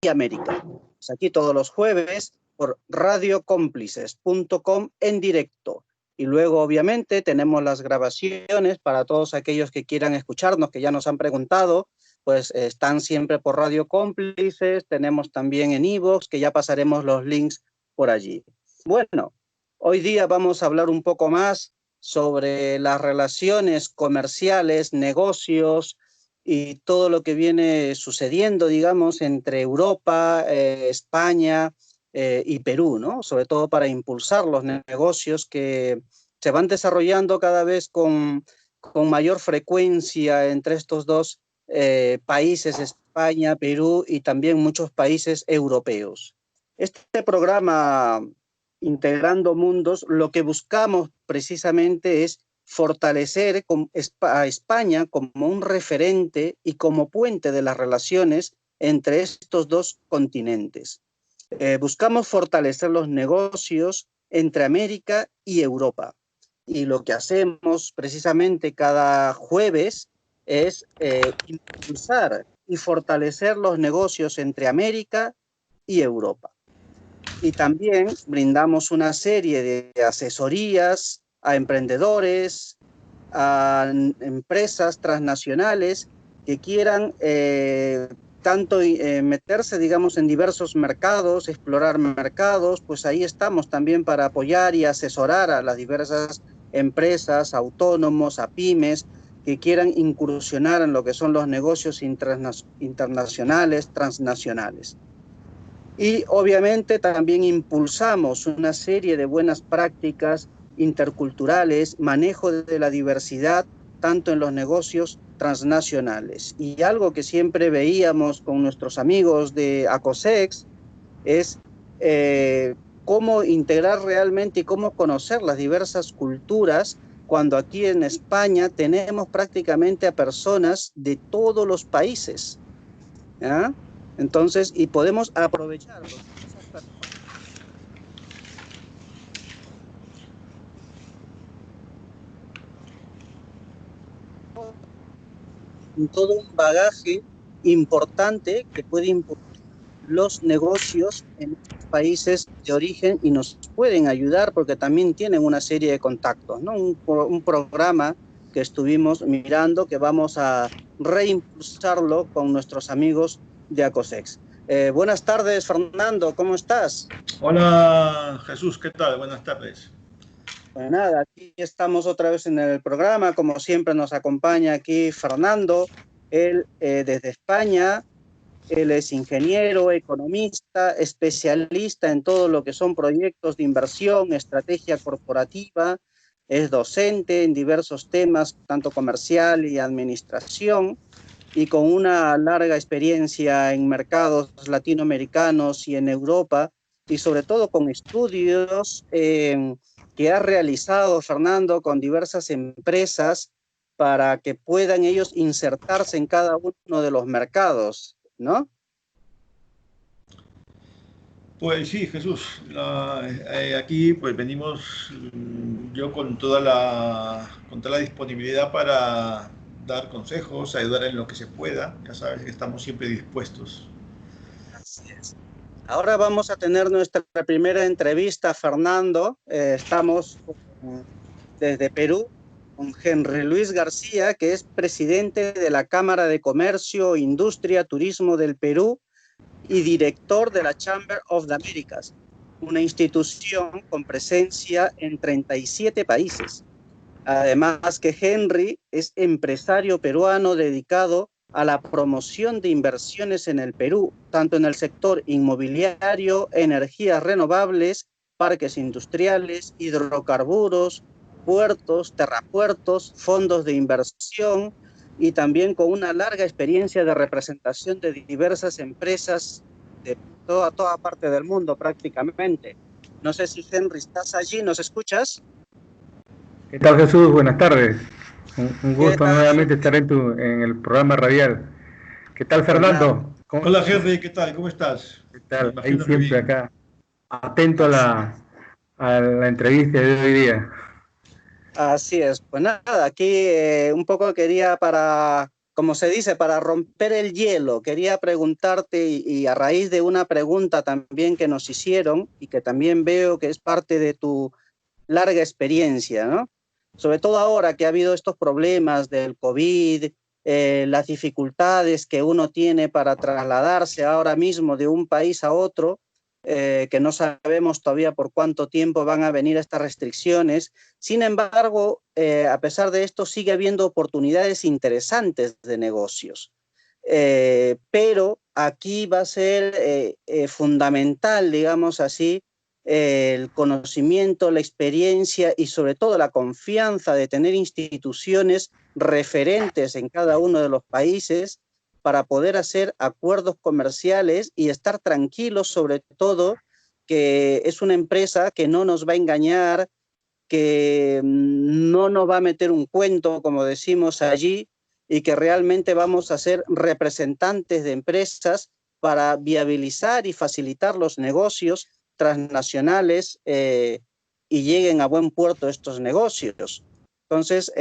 América. Pues aquí todos los jueves por radiocómplices.com en directo. Y luego, obviamente, tenemos las grabaciones para todos aquellos que quieran escucharnos, que ya nos han preguntado, pues están siempre por Radio Cómplices, tenemos también en iVoox, que ya pasaremos los links por allí. Bueno, hoy día vamos a hablar un poco más sobre las relaciones comerciales, negocios y todo lo que viene sucediendo, digamos, entre Europa, España y Perú, ¿no? Sobre todo para impulsar los negocios que se van desarrollando cada vez con mayor frecuencia entre estos dos países, España, Perú y también muchos países europeos. Este programa Integrando Mundos, lo que buscamos precisamente es fortalecer a España como un referente y como puente de las relaciones entre estos dos continentes. Buscamos fortalecer los negocios entre América y Europa. Y lo que hacemos precisamente cada jueves es impulsar y fortalecer los negocios entre América y Europa. Y también brindamos una serie de asesorías a emprendedores, a empresas transnacionales que quieran tanto meterse, digamos, en diversos mercados, explorar mercados, pues ahí estamos también para apoyar y asesorar a las diversas empresas, autónomos, a pymes, que quieran incursionar en lo que son los negocios internacionales, transnacionales. Y obviamente también impulsamos una serie de buenas prácticas interculturales, manejo de la diversidad, tanto en los negocios transnacionales. Y algo que siempre veíamos con nuestros amigos de ACOSEX es cómo integrar realmente y cómo conocer las diversas culturas, cuando aquí en España tenemos prácticamente a personas de todos los países, ¿ya? Entonces, y podemos aprovecharlo. Todo un bagaje importante que puede impulsar los negocios en estos países de origen y nos pueden ayudar porque también tienen una serie de contactos, ¿no? Un programa que estuvimos mirando que vamos a reimpulsarlo con nuestros amigos de ACOSEX. Buenas tardes, Fernando, ¿cómo estás? Hola, Jesús, ¿qué tal? Buenas tardes. Pues nada, aquí estamos otra vez en el programa, como siempre nos acompaña aquí Fernando, él desde España. Él es ingeniero, economista, especialista en todo lo que son proyectos de inversión, estrategia corporativa, es docente en diversos temas, tanto comercial y administración, y con una larga experiencia en mercados latinoamericanos y en Europa, y sobre todo con estudios que ha realizado Fernando con diversas empresas para que puedan ellos insertarse en cada uno de los mercados, ¿no? Pues sí, Jesús, aquí pues venimos yo con toda la disponibilidad para dar consejos, ayudar en lo que se pueda. Ya sabes que estamos siempre dispuestos. Así es. Ahora vamos a tener nuestra primera entrevista, Fernando. Estamos desde Perú con Henry Luis García, que es presidente de la Cámara de Comercio, Industria, Turismo del Perú y director de la Chamber of the Americas, una institución con presencia en 37 países. Además que Henry es empresario peruano dedicado a la promoción de inversiones en el Perú, tanto en el sector inmobiliario, energías renovables, parques industriales, hidrocarburos, puertos, terrapuertos, fondos de inversión y también con una larga experiencia de representación de diversas empresas de toda parte del mundo prácticamente. No sé si Henry estás allí, ¿nos escuchas? ¿Qué tal, Jesús? Buenas tardes. Un gusto nuevamente estar en el programa radial. ¿Qué tal, Fernando? Hola, Henry, ¿qué tal? ¿Cómo estás? ¿Qué tal? Ahí siempre acá, atento a la entrevista de hoy día. Así es. Pues nada, aquí un poco quería para como se dice, para romper el hielo, quería preguntarte, y a raíz de una pregunta también que nos hicieron, y que también veo que es parte de tu larga experiencia, ¿no? Sobre todo ahora que ha habido estos problemas del COVID, las dificultades que uno tiene para trasladarse ahora mismo de un país a otro, que no sabemos todavía por cuánto tiempo van a venir estas restricciones. Sin embargo, a pesar de esto, sigue habiendo oportunidades interesantes de negocios. Pero aquí va a ser fundamental, digamos así, el conocimiento, la experiencia y sobre todo la confianza de tener instituciones referentes en cada uno de los países para poder hacer acuerdos comerciales y estar tranquilos, sobre todo, que es una empresa que no nos va a engañar, que no nos va a meter un cuento, como decimos allí, y que realmente vamos a ser representantes de empresas para viabilizar y facilitar los negocios transnacionales y lleguen a buen puerto estos negocios. Entonces,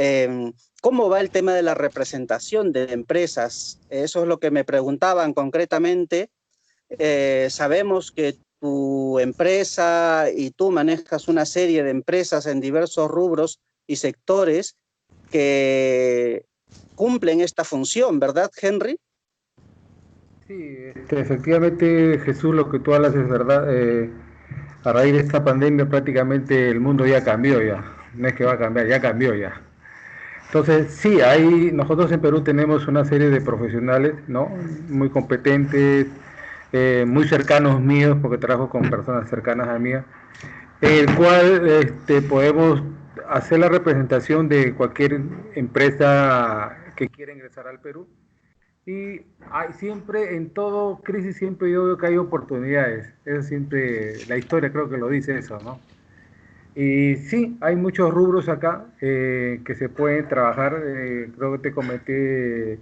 ¿cómo va el tema de la representación de empresas? Eso es lo que me preguntaban concretamente. Sabemos que tu empresa y tú manejas una serie de empresas en diversos rubros y sectores que cumplen esta función, ¿verdad, Henry? Sí, efectivamente, Jesús, lo que tú hablas es verdad. A raíz de esta pandemia prácticamente el mundo ya cambió ya. No es que va a cambiar, ya cambió ya. Entonces, sí, nosotros en Perú tenemos una serie de profesionales, ¿no? Muy competentes, muy cercanos míos, porque trabajo con personas cercanas a mí, el cual podemos hacer la representación de cualquier empresa que quiera ingresar al Perú. Y siempre, en todo crisis, siempre yo veo que hay oportunidades. Eso siempre, la historia creo que lo dice eso, ¿no? Y sí, hay muchos rubros acá que se pueden trabajar. Creo que te comenté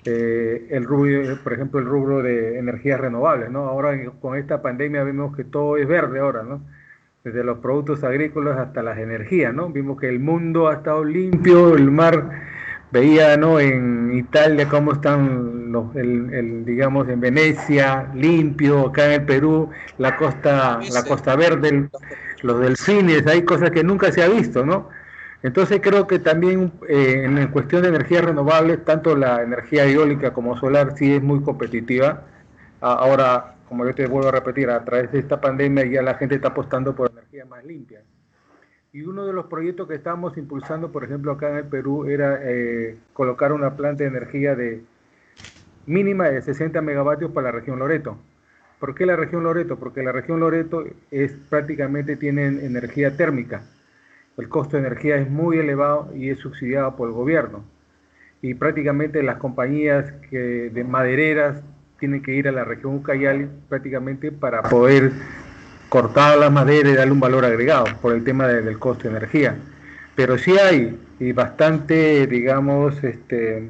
el rubro, por ejemplo, el rubro de energías renovables, ¿no? Ahora con esta pandemia vemos que todo es verde ahora, ¿no? Desde los productos agrícolas hasta las energías, ¿no? Vimos que el mundo ha estado limpio, el mar, veía, ¿no? En Italia cómo están digamos, en Venecia, limpio, acá en el Perú, la Costa Verde, los delfines, hay cosas que nunca se ha visto, ¿no? Entonces creo que también en cuestión de energías renovables, tanto la energía eólica como solar sí es muy competitiva. Ahora, como yo te vuelvo a repetir, a través de esta pandemia ya la gente está apostando por energías más limpias. Y uno de los proyectos que estamos impulsando, por ejemplo, acá en el Perú, era colocar una planta de energía mínima de 60 megavatios para la región Loreto. ¿Por qué la región Loreto? Porque la región Loreto prácticamente tiene energía térmica. El costo de energía es muy elevado y es subsidiado por el gobierno. Y prácticamente las compañías de madereras tienen que ir a la región Ucayali prácticamente para poder cortar la madera y darle un valor agregado por el tema del costo de energía. Pero sí hay bastante, digamos,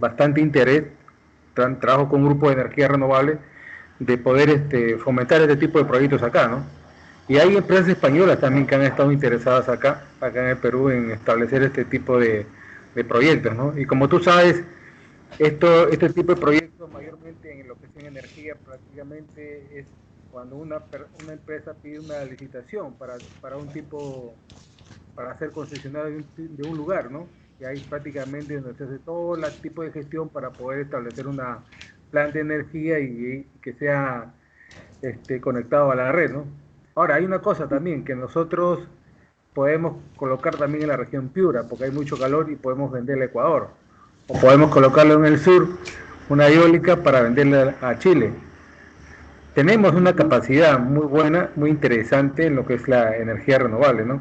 bastante interés. Trabajo con un grupo de energía renovable de poder fomentar este tipo de proyectos acá, ¿no? Y hay empresas españolas también que han estado interesadas acá en el Perú, en establecer este tipo de proyectos, ¿no? Y como tú sabes, este tipo de proyectos, mayormente en lo que es en energía, prácticamente es cuando una empresa pide una licitación para ser concesionario de un lugar, ¿no? Y ahí prácticamente donde se hace todo el tipo de gestión para poder establecer una planta de energía y que sea conectado a la red, ¿no? Ahora, hay una cosa también, que nosotros podemos colocar también en la región Piura, porque hay mucho calor y podemos venderle a Ecuador. O podemos colocarlo en el sur, una eólica para venderle a Chile. Tenemos una capacidad muy buena, muy interesante en lo que es la energía renovable, ¿no?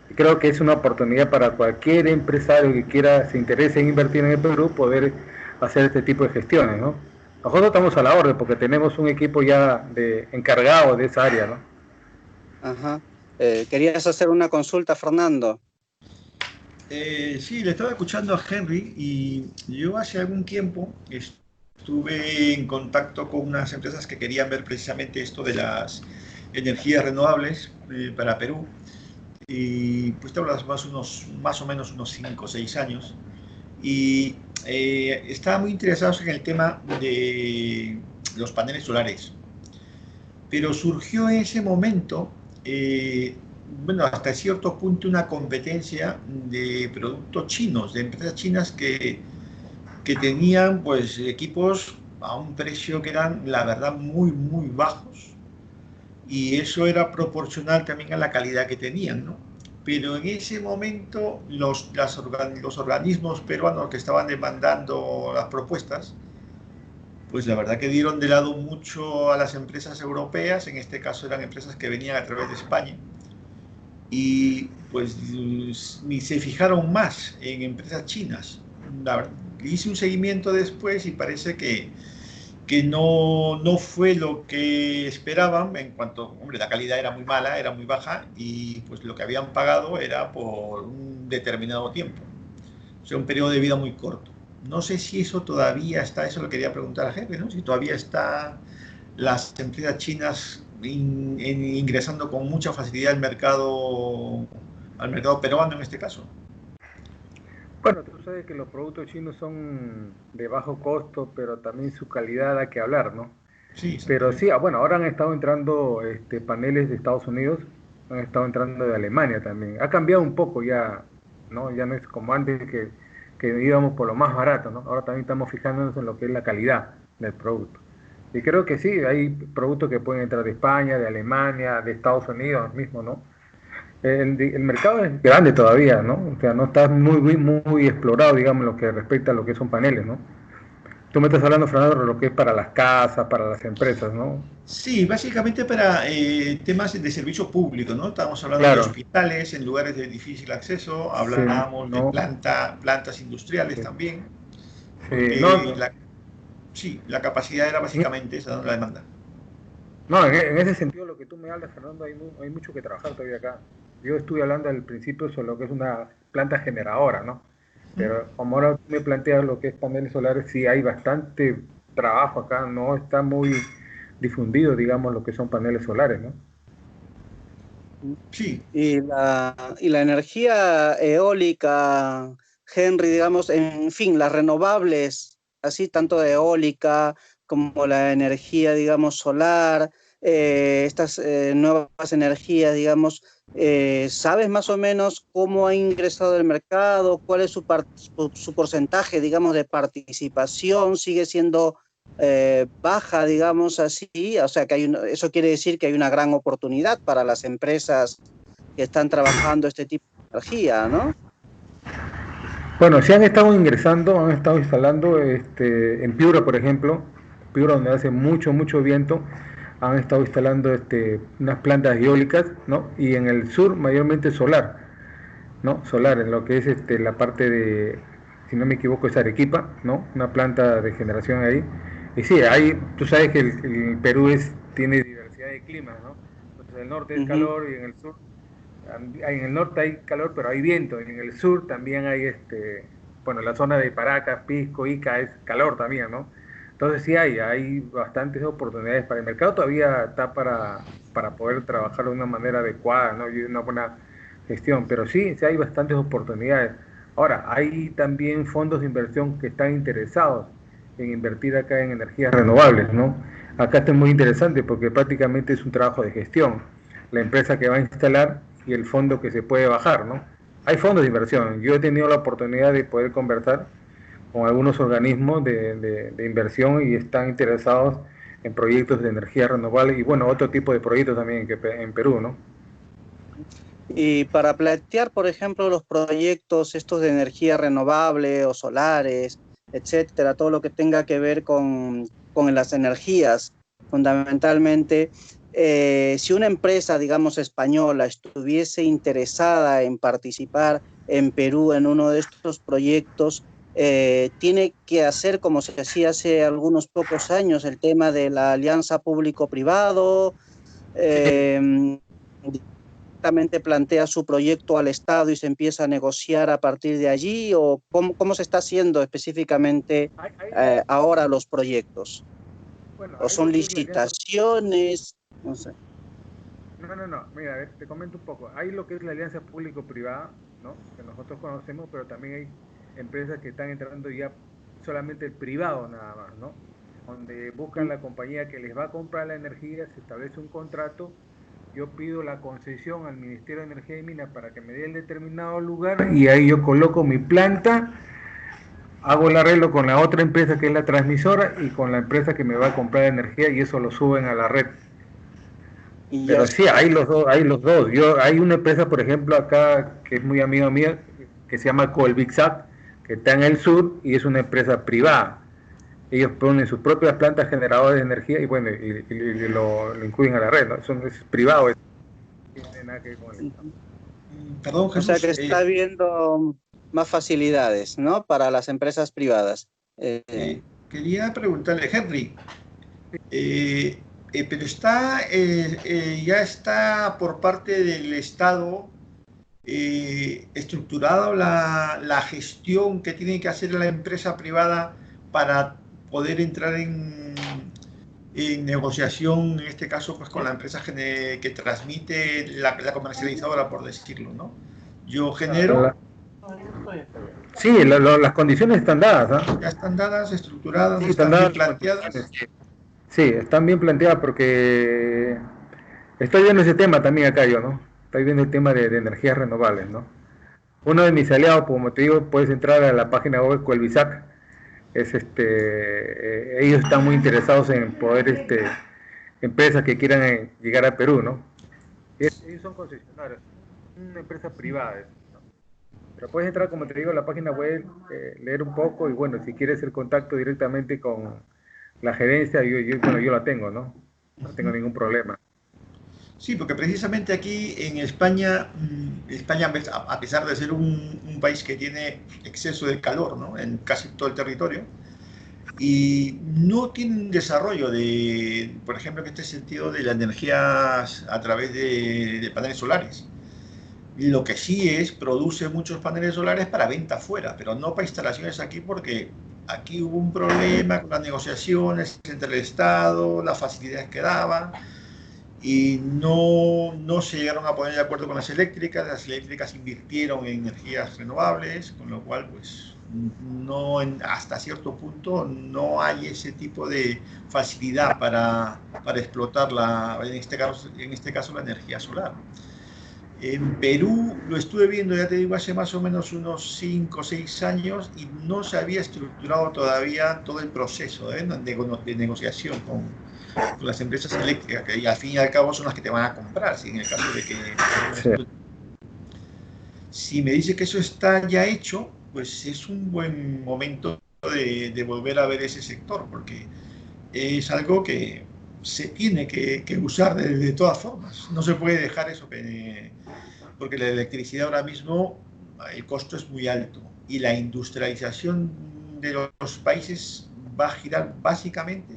Y creo que es una oportunidad para cualquier empresario que se interese en invertir en el Perú, poder hacer este tipo de gestiones, ¿no? Nosotros estamos a la orden porque tenemos un equipo ya encargado de esa área, ¿no? Ajá. ¿Querías hacer una consulta, Fernando? Sí, le estaba escuchando a Henry y yo hace algún tiempo estuve en contacto con unas empresas que querían ver precisamente esto de las energías renovables para Perú. Y pues te hablas más o menos unos 5 o 6 años. y estaban muy interesados en el tema de los paneles solares. Pero surgió en ese momento, bueno, hasta cierto punto una competencia de productos chinos, de empresas chinas que tenían pues equipos a un precio que eran, la verdad, muy, muy bajos. Y eso era proporcional también a la calidad que tenían, ¿no? Pero en ese momento los organismos peruanos que estaban demandando las propuestas, pues la verdad que dieron de lado mucho a las empresas europeas, en este caso eran empresas que venían a través de España, y pues ni se fijaron más en empresas chinas. Hice un seguimiento después y parece que no fue lo que esperaban en cuanto, hombre, la calidad era muy mala, era muy baja y pues lo que habían pagado era por un determinado tiempo, o sea, un periodo de vida muy corto. No sé si eso todavía está, eso lo quería preguntar a jefe, ¿no? Si todavía está las empresas chinas ingresando con mucha facilidad al mercado peruano en este caso. Bueno, tú sabes que los productos chinos son de bajo costo, pero también su calidad da que hablar, ¿no? Sí, Pero sí, exactamente. bueno, ahora han estado entrando paneles de Estados Unidos, han estado entrando de Alemania también. Ha cambiado un poco ya, ¿no? Ya no es como antes que íbamos por lo más barato, ¿no? Ahora también estamos fijándonos en lo que es la calidad del producto. Y creo que sí, hay productos que pueden entrar de España, de Alemania, de Estados Unidos mismo, ¿no? El mercado es grande todavía, ¿no? O sea, no está muy explorado, digamos, lo que respecta a lo que son paneles, ¿no? Tú me estás hablando, Fernando, de lo que es para las casas, para las empresas, ¿no? Sí, básicamente para temas de servicio público, ¿no? Estábamos hablando de Claro, hospitales en lugares de difícil acceso, sí, hablábamos de no, plantas industriales sí, también, sí, no, porque sí, la capacidad era básicamente esa, ¿no? La demanda. no, en ese sentido lo que tú me hablas, Fernando, hay mucho que trabajar todavía acá. Yo estuve hablando al principio sobre lo que es una planta generadora, ¿no? Pero como ahora tú me planteas lo que es paneles solares, sí hay bastante trabajo acá, no está muy difundido, digamos, lo que son paneles solares, ¿no? Sí, Y la energía eólica, Henry, digamos, en fin, las renovables, así tanto de eólica como la energía, digamos, solar, estas nuevas energías, digamos, ¿sabes más o menos cómo ha ingresado el mercado? ¿Cuál es su porcentaje, digamos, de participación? ¿Sigue siendo baja, digamos así? O sea, eso quiere decir que hay una gran oportunidad para las empresas que están trabajando este tipo de energía, ¿no? Bueno, sí han estado ingresando, han estado instalando en Piura, por ejemplo, Piura donde hace mucho viento, han estado instalando unas plantas eólicas, ¿no? Y en el sur mayormente solar, ¿no? Solar, en lo que es la parte de, si no me equivoco, es Arequipa, ¿no? Una planta de generación ahí. Y sí, hay, tú sabes que el Perú tiene diversidad de climas, ¿no? Entonces el norte es Ujú. calor y en el sur en el norte hay calor, pero hay viento. En el sur también hay, bueno, la zona de Paracas, Pisco, Ica es calor también, ¿no? Entonces sí hay bastantes oportunidades para el mercado. Todavía está para poder trabajar de una manera adecuada, ¿no? Y una buena gestión, pero sí hay bastantes oportunidades. Ahora, hay también fondos de inversión que están interesados en invertir acá en energías renovables, ¿no? Acá está muy interesante porque prácticamente es un trabajo de gestión. La empresa que va a instalar y el fondo que se puede bajar, ¿no? Hay fondos de inversión. Yo he tenido la oportunidad de poder conversar con algunos organismos de inversión y están interesados en proyectos de energía renovable y, bueno, otro tipo de proyectos también en Perú, ¿no? Y para plantear, por ejemplo, los proyectos estos de energía renovable o solares, etcétera, todo lo que tenga que ver con las energías, fundamentalmente, si una empresa, digamos, española estuviese interesada en participar en Perú en uno de estos proyectos, tiene que hacer como se hacía hace algunos pocos años, el tema de la alianza público-privado, Sí. eh, directamente plantea su proyecto al Estado y se empieza a negociar a partir de allí, o cómo se está haciendo específicamente ahora los proyectos, Bueno, o hay son lo que es la alianza. licitaciones, no sé. No. Mira, a ver, te comento un poco. Hay lo que es la alianza público-privada, ¿no? Que nosotros conocemos, pero también hay empresas que están entrando ya solamente el privado nada más, ¿no? Donde buscan la compañía que les va a comprar la energía, se establece un contrato, yo pido la concesión al Ministerio de Energía y Minas para que me dé el determinado lugar y ahí yo coloco mi planta, hago el arreglo con la otra empresa que es la transmisora y con la empresa que me va a comprar energía y eso lo suben a la red. Y ya Pero sí, está. hay los dos, hay los dos. Hay una empresa, por ejemplo, acá que es muy amiga mía, que se llama Colbixac, que está en el sur y es una empresa privada. Ellos ponen sus propias plantas generadoras de energía y bueno, y lo incluyen a la red, ¿no? Eso no es privado, eso no tiene nada que ver con el Estado. Ujú. Perdón, O sea que Jesús. está habiendo más facilidades, ¿no? Para las empresas privadas. Quería preguntarle, Henry, eh, pero ya está por parte del Estado estructurado la gestión que tiene que hacer la empresa privada para poder entrar en negociación, en este caso, pues con la empresa que transmite la comercializadora, por decirlo, ¿no? Yo genero, Sí, las condiciones están dadas, ¿ah? ya están dadas, estructuradas, Sí, están están bien dadas las condiciones. planteadas. Sí, están bien planteadas porque estoy viendo ese tema también acá yo, ¿no? Estoy viendo el tema de energías renovables, ¿no? Uno de mis aliados, como te digo, puedes entrar a la página web Colbisac, es ellos están muy interesados en poder, empresas que quieran llegar a Perú, ¿no? Ellos son concesionarios, una empresa privada, ¿no? Pero puedes entrar, como te digo, a la página web, leer un poco y bueno, si quieres el contacto directamente con la gerencia, bueno, yo la tengo, ¿no? No tengo ningún problema. Sí, porque precisamente aquí en España, España a pesar de ser un país que tiene exceso de calor, ¿no? En casi todo el territorio, y no tiene un desarrollo de, por ejemplo, en este sentido de las energías a través de paneles solares. Lo que sí produce muchos paneles solares para venta afuera, pero no para instalaciones aquí porque aquí hubo un problema con las negociaciones entre el Estado, las facilidades que daba y no se llegaron a poner de acuerdo con las eléctricas invirtieron en energías renovables, con lo cual pues no hasta cierto punto no hay ese tipo de facilidad para explotar en este caso la energía solar. En Perú lo estuve viendo, ya te digo, hace más o menos unos 5 o 6 años y no se había estructurado todavía todo el proceso de negociación con las empresas eléctricas, que al fin y al cabo son las que te van a comprar, si en el caso de que... Sí. Si me dice que eso está ya hecho, pues es un buen momento de volver a ver ese sector, porque es algo que se tiene que usar de todas formas. No se puede dejar eso, porque la electricidad ahora mismo, el costo es muy alto y la industrialización de los países va a girar básicamente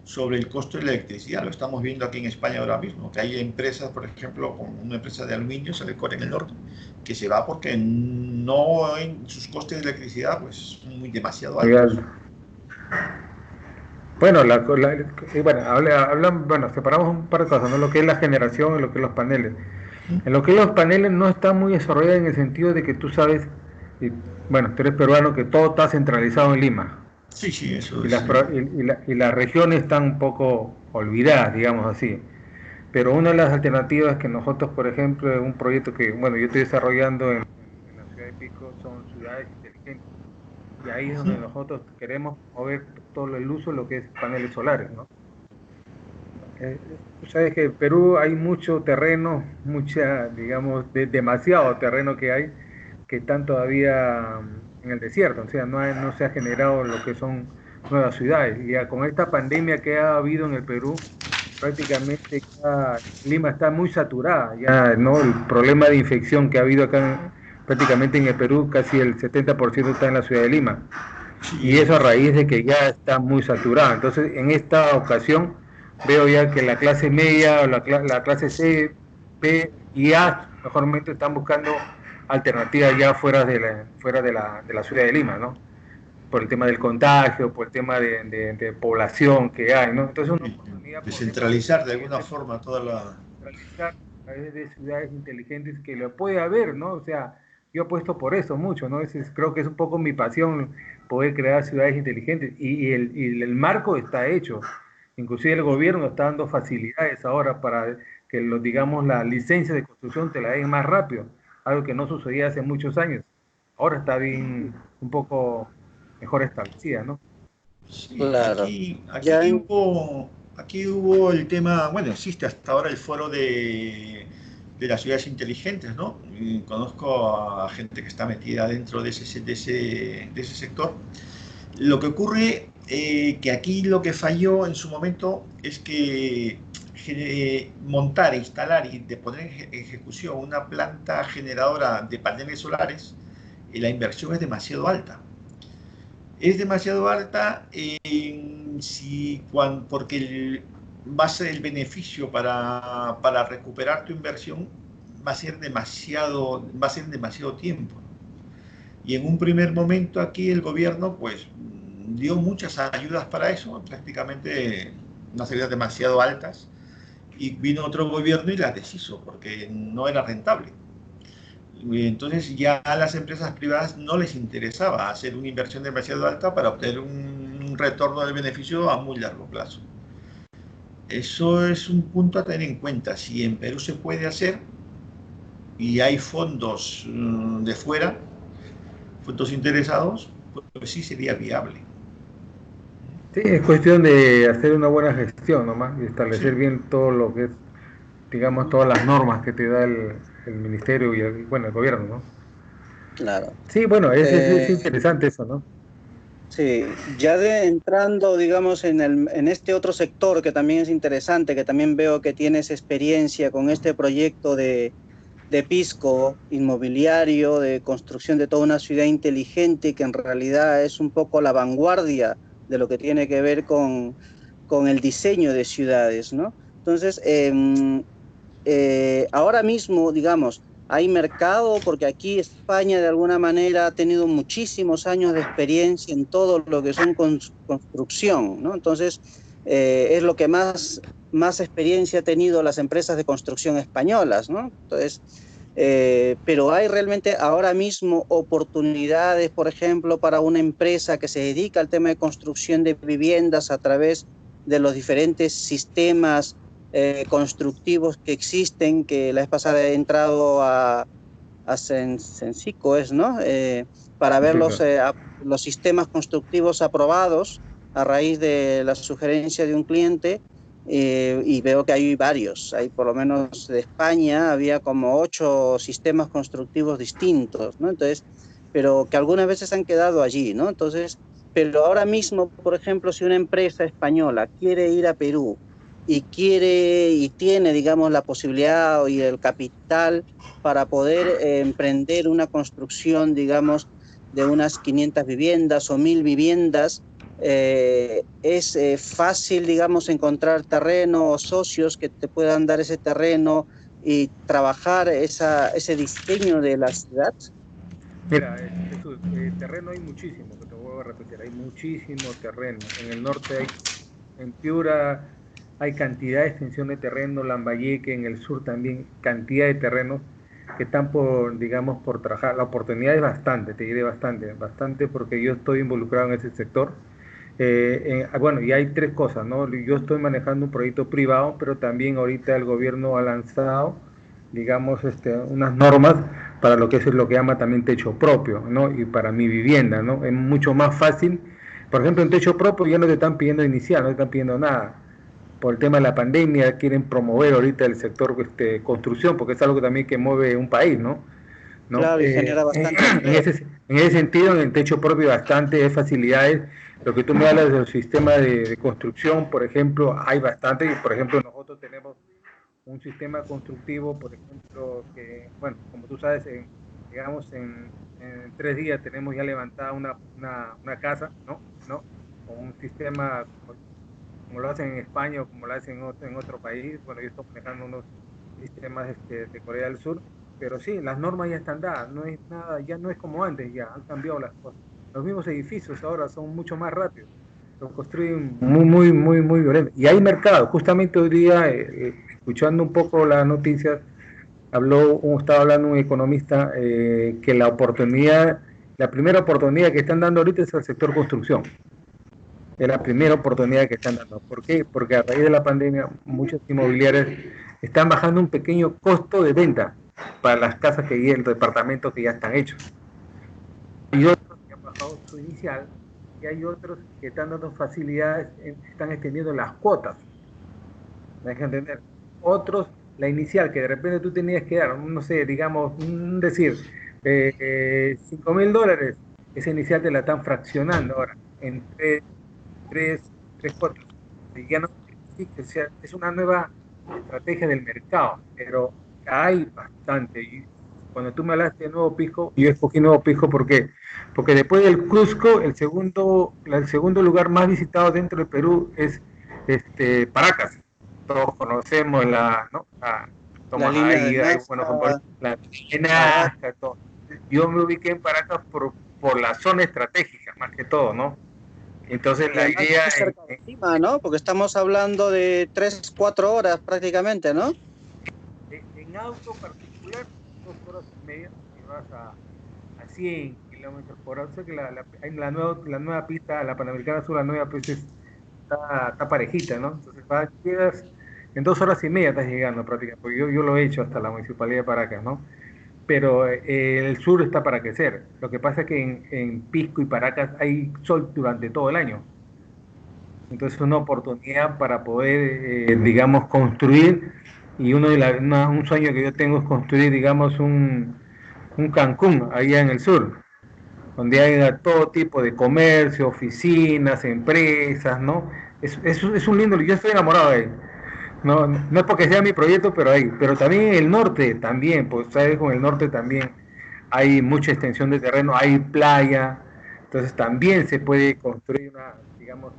sobre el costo de la electricidad. Lo estamos viendo aquí en España ahora mismo, que hay empresas, por ejemplo, como una empresa de aluminio, Salecor en el norte, que se va porque no en sus costes de electricidad pues son muy demasiado altos. Bueno, bueno, separamos un par de cosas, ¿no? Lo que es la generación y lo que es los paneles. En lo que es los paneles no está muy desarrollado en el sentido de que tú sabes, y, bueno, tú eres peruano, que todo está centralizado en Lima. Sí, sí, eso Y es. las regiones están un poco olvidadas, digamos así. Pero una de las alternativas que nosotros, por ejemplo, en un proyecto que, bueno, yo estoy desarrollando en la ciudad de Pico, son ciudades inteligentes. Y ahí es donde nosotros queremos mover todo el uso de lo que es paneles solares, ¿no? Tú sabes que en Perú hay mucho terreno, digamos, demasiado terreno que están todavía en el desierto, o sea, no se ha generado lo que son nuevas ciudades. Y ya con esta pandemia que ha habido en el Perú, prácticamente ya Lima está muy saturada, ya, ¿no? El problema de infección que ha habido acá prácticamente en el Perú, casi el 70% está en la ciudad de Lima. Y Sí, eso a raíz de que ya está muy saturada. Entonces, en esta ocasión veo ya que la clase media o la clase C, B y A, mejormente están buscando alternativas ya fuera de la ciudad de Lima, ¿no? Por el tema del contagio, por el tema de población que hay, ¿no? Entonces, una oportunidad, por ejemplo, descentralizar de en alguna este forma toda la... centralizar a través de ciudades inteligentes que lo puede haber, ¿no? O sea, yo apuesto por eso mucho, ¿no? Creo que es un poco mi pasión poder crear ciudades inteligentes y el marco está hecho. Inclusive el gobierno está dando facilidades ahora para que, digamos, la licencia de construcción te la den más rápido, algo que no sucedía hace muchos años. Ahora está bien, un poco mejor establecida, ¿no? Sí, Claro. aquí, Ya en, aquí hubo el tema, bueno, existe hasta ahora el foro de las ciudades inteligentes, ¿no? Y conozco a gente que está metida dentro de ese sector. Lo que ocurre, que aquí lo que falló en su momento es que montar, instalar y de poner en ejecución una planta generadora de paneles solares, la inversión es demasiado alta. Es demasiado alta porque va a ser el beneficio para recuperar tu inversión va a ser demasiado tiempo. Y en un primer momento aquí el gobierno pues dio muchas ayudas para eso, prácticamente unas ayudas demasiado altas, y vino otro gobierno y las deshizo porque no era rentable. Y entonces ya a las empresas privadas no les interesaba hacer una inversión demasiado alta para obtener un retorno del beneficio a muy largo plazo. Eso es un punto a tener en cuenta. Si en Perú se puede hacer y hay fondos de fuera, fondos interesados, pues sí sería viable. Sí, es cuestión de hacer una buena gestión nomás y establecer Sí, bien todo lo que es, digamos, todas las normas que te da el ministerio bueno, el gobierno, ¿no? claro. Sí, bueno, es Eh, interesante eso, ¿no? sí, ya entrando, digamos, en este otro sector que también es interesante, que también veo que tienes experiencia con este proyecto de Pisco inmobiliario, de construcción de toda una ciudad inteligente, que en realidad es un poco la vanguardia de lo que tiene que ver con el diseño de ciudades, ¿no? Entonces, ahora mismo, digamos, hay mercado porque aquí España de alguna manera ha tenido muchísimos años de experiencia en todo lo que son construcción, ¿no? Entonces, es lo que más experiencia ha tenido las empresas de construcción españolas, ¿no? Entonces, pero hay realmente ahora mismo oportunidades, por ejemplo, para una empresa que se dedica al tema de construcción de viviendas a través de los diferentes sistemas constructivos que existen, que la vez pasada he entrado a Sensico, ¿no? Para ver Sí, claro. los sistemas constructivos aprobados a raíz de la sugerencia de un cliente, y veo que hay varios, hay por lo menos de España, había como 8 sistemas constructivos distintos, ¿no? Entonces, pero que algunas veces han quedado allí, ¿no? Entonces, pero ahora mismo, por ejemplo, si una empresa española quiere ir a Perú y tiene, digamos, la posibilidad y el capital para poder emprender una construcción, digamos, de unas 500 viviendas o 1000 viviendas, es fácil, digamos, encontrar terreno o socios que te puedan dar ese terreno y trabajar ese diseño de la ciudad. Mira, Jesús, terreno hay muchísimo, que te vuelvo a repetir, hay muchísimo terreno. En el norte en Piura hay cantidad de extensión de terreno, Lambayeque, en el sur también cantidad de terrenos que están por, digamos, por trabajar. La oportunidad es bastante, te diré bastante, bastante porque yo estoy involucrado en ese sector. Bueno, y hay tres cosas, ¿no? Yo estoy manejando un proyecto privado, pero también ahorita el gobierno ha lanzado, digamos, unas normas para lo que es lo que llama también techo propio, ¿no? Y para mi vivienda, ¿no? Es mucho más fácil. Por ejemplo, en techo propio ya no te están pidiendo inicial, no te están pidiendo nada. Por el tema de la pandemia quieren promover ahorita el sector construcción, porque es algo que también que mueve un país, ¿no? ¿No? Claro, y genera bastante empleo. En ese sentido, en el techo propio, bastante facilidades. Lo que tú me hablas del sistema de construcción, por ejemplo, hay bastante. Por ejemplo, nosotros tenemos un sistema constructivo, por ejemplo, que, bueno, como tú sabes, digamos, en 3 días tenemos ya levantada una casa, ¿no? ¿No? Con un sistema como lo hacen en España o como lo hacen en otro país. Bueno, yo estoy manejando unos sistemas de Corea del Sur, pero sí, las normas ya están dadas, no es nada, ya no es como antes, ya han cambiado las cosas. Los mismos edificios ahora son mucho más rápidos, los construyen muy violento. Y hay mercado, justamente hoy día, escuchando un poco las noticias, estaba hablando un economista que la primera oportunidad que están dando ahorita es el sector construcción. Es la primera oportunidad que están dando. ¿Por qué? Porque a raíz de la pandemia muchas inmobiliarias están bajando un pequeño costo de venta para las casas y el departamento que ya están hechos. Y otros que han bajado su inicial y hay otros que están dando facilidades, están extendiendo las cuotas. ¿Me deja entender? Otros, la inicial, que de repente tú tenías que dar, no sé, digamos, decir, $5,000, esa inicial te la están fraccionando ahora en tres cuotas. Y ya no, o sea, es una nueva estrategia del mercado, pero hay bastante. Y cuando tú me hablaste de Nuevo Pisco, yo escogí Nuevo Pisco porque después del Cusco, el segundo lugar más visitado dentro del Perú es Paracas. Todos conocemos ¿no? La línea de bueno, Nazca, la Paracas. Nazca, todo. Yo me ubiqué en Paracas por la zona estratégica, más que todo, ¿no? Entonces Y la además idea muy cerca de Lima, ¿no? Porque estamos hablando de 3, 4 horas prácticamente, ¿no? en auto particular, 2 horas y media, y vas a 100 kilómetros por hora. O sea que la nueva pista, la Panamericana Sur, la nueva pista está parejita, ¿no? Entonces llegas en 2 horas y media, estás llegando prácticamente, porque yo lo he hecho hasta la Municipalidad de Paracas, ¿no? Pero el sur está para crecer. Lo que pasa es que en Pisco y Paracas hay sol durante todo el año. Entonces es una oportunidad para poder, digamos, construir, y un sueño que yo tengo es construir, digamos, un Cancún allá en el sur, donde haya todo tipo de comercio, oficinas, empresas, ¿no? Es un lindo, yo estoy enamorado de ahí. No, no es porque sea mi proyecto, pero también el norte, también, pues sabes, con el norte también hay mucha extensión de terreno, hay playa, entonces también se puede construir digamos,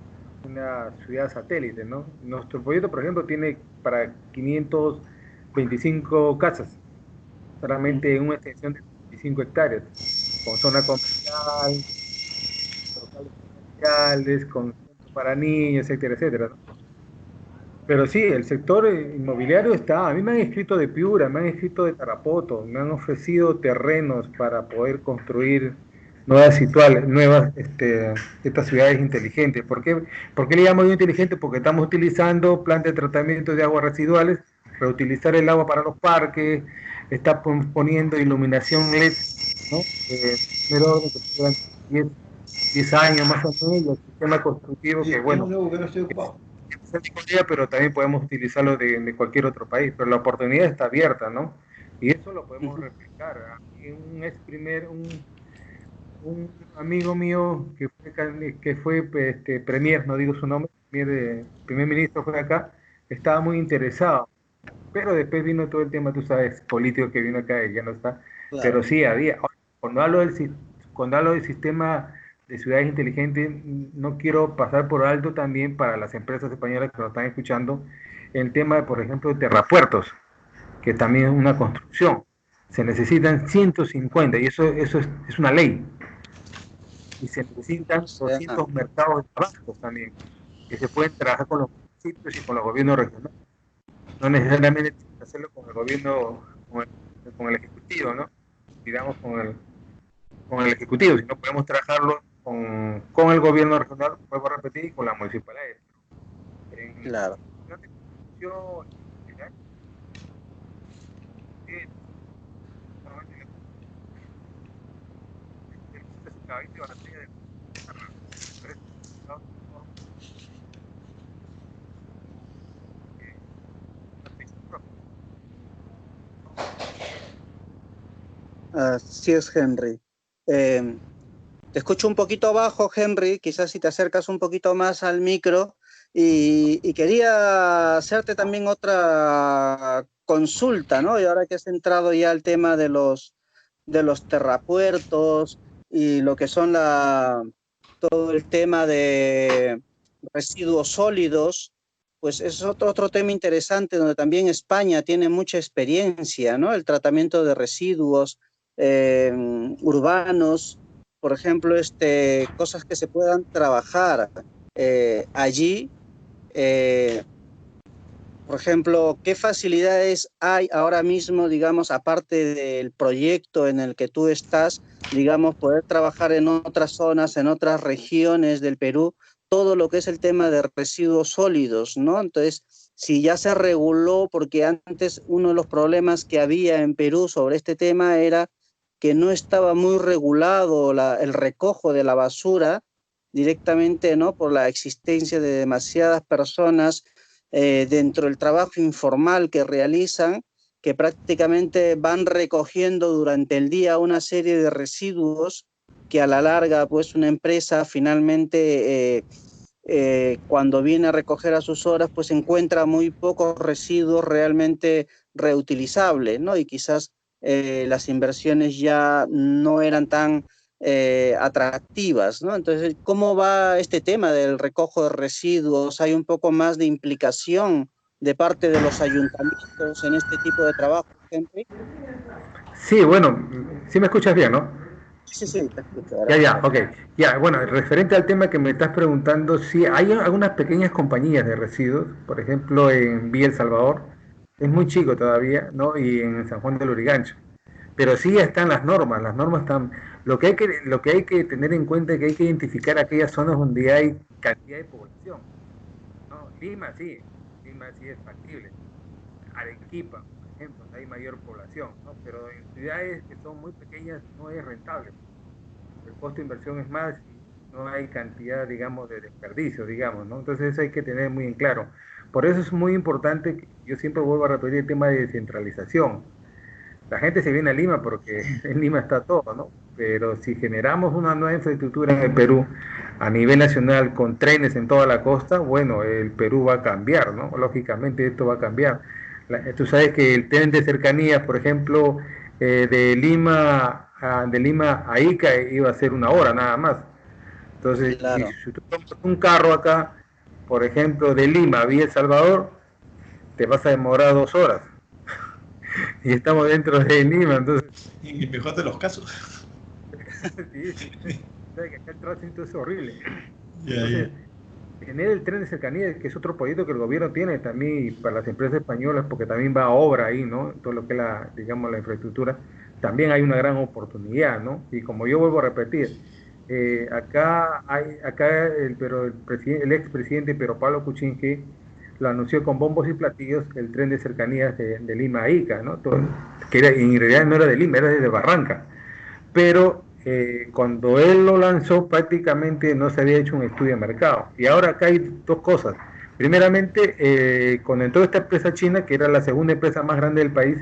una ciudad satélite, ¿no? Nuestro proyecto, por ejemplo, tiene para 525 casas, solamente en una extensión de 25 hectáreas, con zona comercial, locales comerciales, con centro para niños, etcétera, etcétera, ¿no? Pero sí, el sector inmobiliario está. A mí me han escrito de Piura, me han escrito de Tarapoto, me han ofrecido terrenos para poder construir estas ciudades inteligentes. ¿Por qué le llamo yo inteligente? Porque estamos utilizando plantas de tratamiento de aguas residuales, reutilizar el agua para los parques, está poniendo iluminación LED, ¿no? Pero durante 10 años más o menos, y el sistema constructivo que, Es un bueno, nuevo que no estoy ocupado. pero también podemos utilizarlo de cualquier otro país, pero la oportunidad está abierta, ¿no? Y eso lo podemos replicar. Un amigo mío que fue premier, no digo su nombre, primer ministro fue acá, estaba muy interesado, pero después vino todo el tema, tú sabes, político que vino acá y ya no está, Claro. pero sí había. Cuando hablo del sistema de ciudades inteligentes, no quiero pasar por alto también para las empresas españolas que nos están escuchando el tema de, por ejemplo, de terrapuertos, que también es una construcción. Se necesitan 150 y eso es una ley. Y se necesitan O sea, 200 mercados de trabajo también, que se pueden trabajar con los municipios y con los gobiernos regionales. No necesariamente tienes que hacerlo con el gobierno, con el ejecutivo, ¿no? Digamos, con el ejecutivo, sino podemos trabajarlo con el gobierno regional, vuelvo a repetir, y con la municipalidad. En claro. yo, Así es, Henry. Te escucho un poquito bajo, Henry, quizás si te acercas un poquito más al micro. Y quería hacerte también otra consulta, ¿no? Y ahora que has entrado ya al tema de los terrapuertos y lo que son todo el tema de residuos sólidos, pues es otro tema interesante donde también España tiene mucha experiencia, ¿no? El tratamiento de residuos urbanos, por ejemplo, cosas que se puedan trabajar allí, Por ejemplo, ¿qué facilidades hay ahora mismo, digamos, aparte del proyecto en el que tú estás, digamos, poder trabajar en otras zonas, en otras regiones del Perú, todo lo que es el tema de residuos sólidos, ¿no? Entonces, si ya se reguló, porque antes uno de los problemas que había en Perú sobre este tema era que no estaba muy regulado el recojo de la basura directamente, ¿no? Por la existencia de demasiadas personas dentro del trabajo informal que realizan, que prácticamente van recogiendo durante el día una serie de residuos que a la larga, pues una empresa finalmente, cuando viene a recoger a sus horas, pues encuentra muy pocos residuos realmente reutilizables, ¿no? Y quizás las inversiones ya no eran tan atractivas, ¿no? Entonces, ¿cómo va este tema del recojo de residuos? ¿Hay un poco más de implicación de parte de los ayuntamientos en este tipo de trabajo, Henry? Sí, bueno, sí me escuchas bien, ¿no? Sí, sí, te escucho ahora. Ya, ok. Ya, bueno, referente al tema que me estás preguntando, sí, hay algunas pequeñas compañías de residuos, por ejemplo, en Villa El Salvador, es muy chico todavía, ¿no? Y en San Juan del Lurigancho. Pero sí están las normas están. Lo que hay que tener en cuenta es que hay que identificar aquellas zonas donde hay cantidad de población, ¿no? Lima sí es factible. Arequipa, por ejemplo, donde hay mayor población, ¿no? Pero en ciudades que son muy pequeñas no es rentable. El costo de inversión es más y no hay cantidad, digamos, de desperdicio, digamos, ¿no? Entonces eso hay que tener muy en claro. Por eso es muy importante, yo siempre vuelvo a repetir el tema de descentralización. La gente se viene a Lima porque en Lima está todo, ¿no? Pero si generamos una nueva infraestructura en el Perú a nivel nacional con trenes en toda la costa, bueno, el Perú va a cambiar, ¿no? Lógicamente esto va a cambiar. Tú sabes que el tren de cercanías, por ejemplo, de Lima a Ica iba a ser 1 hora nada más. Entonces, Claro. si tú compras un carro acá, por ejemplo, de Lima a Villa El Salvador, te vas a demorar 2 horas. Y estamos dentro de Lima, entonces En el mejor de los casos. sí, sí. O sea, que acá el tránsito es horrible. Ya, ya. Entonces, tener el tren de cercanía, que es otro proyecto que el gobierno tiene también y para las empresas españolas, porque también va a obra ahí, ¿no? Todo lo que es la, digamos, la infraestructura, también hay una gran oportunidad, ¿no? Y como yo vuelvo a repetir, pero el expresidente Pedro Pablo Kuczynski lo anunció con bombos y platillos el tren de cercanías de Lima a Ica, ¿no? En realidad no era de Lima, era de Barranca, pero cuando él lo lanzó prácticamente no se había hecho un estudio de mercado. Y ahora acá hay dos cosas. Primeramente, cuando entró esta empresa china, que era la segunda empresa más grande del país,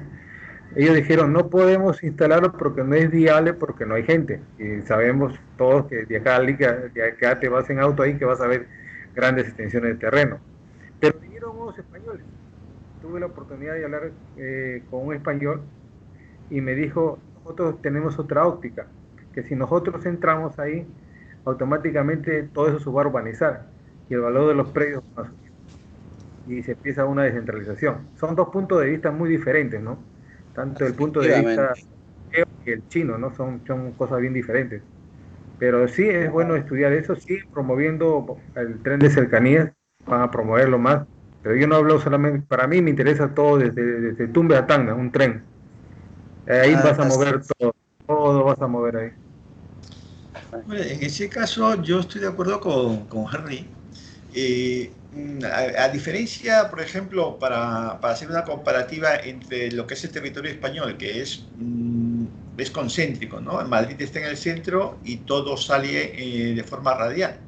ellos dijeron no podemos instalarlo porque no es viable, porque no hay gente. Y sabemos todos que de acá te vas en auto ahí que vas a ver grandes extensiones de terreno. Pero vinieron unos españoles. Tuve la oportunidad de hablar con un español y me dijo, nosotros tenemos otra óptica, que si nosotros entramos ahí, automáticamente todo eso se va a urbanizar y el valor de los predios va a subir y se empieza una descentralización. Son dos puntos de vista muy diferentes, ¿no? Tanto el punto de vista Efectivamente. y el chino, ¿no? Son cosas bien diferentes. Pero sí es bueno estudiar eso, sí, promoviendo el tren de cercanías, van a promoverlo más. Pero yo no hablo solamente, para mí me interesa todo desde Tumbe a Tacna, un tren. Ahí vas a Así mover todo, todo vas a mover ahí. Bueno, en ese caso yo estoy de acuerdo con Henry. A diferencia, por ejemplo, para hacer una comparativa entre lo que es el territorio español, que es concéntrico, ¿no? Madrid está en el centro y todo sale de forma radial.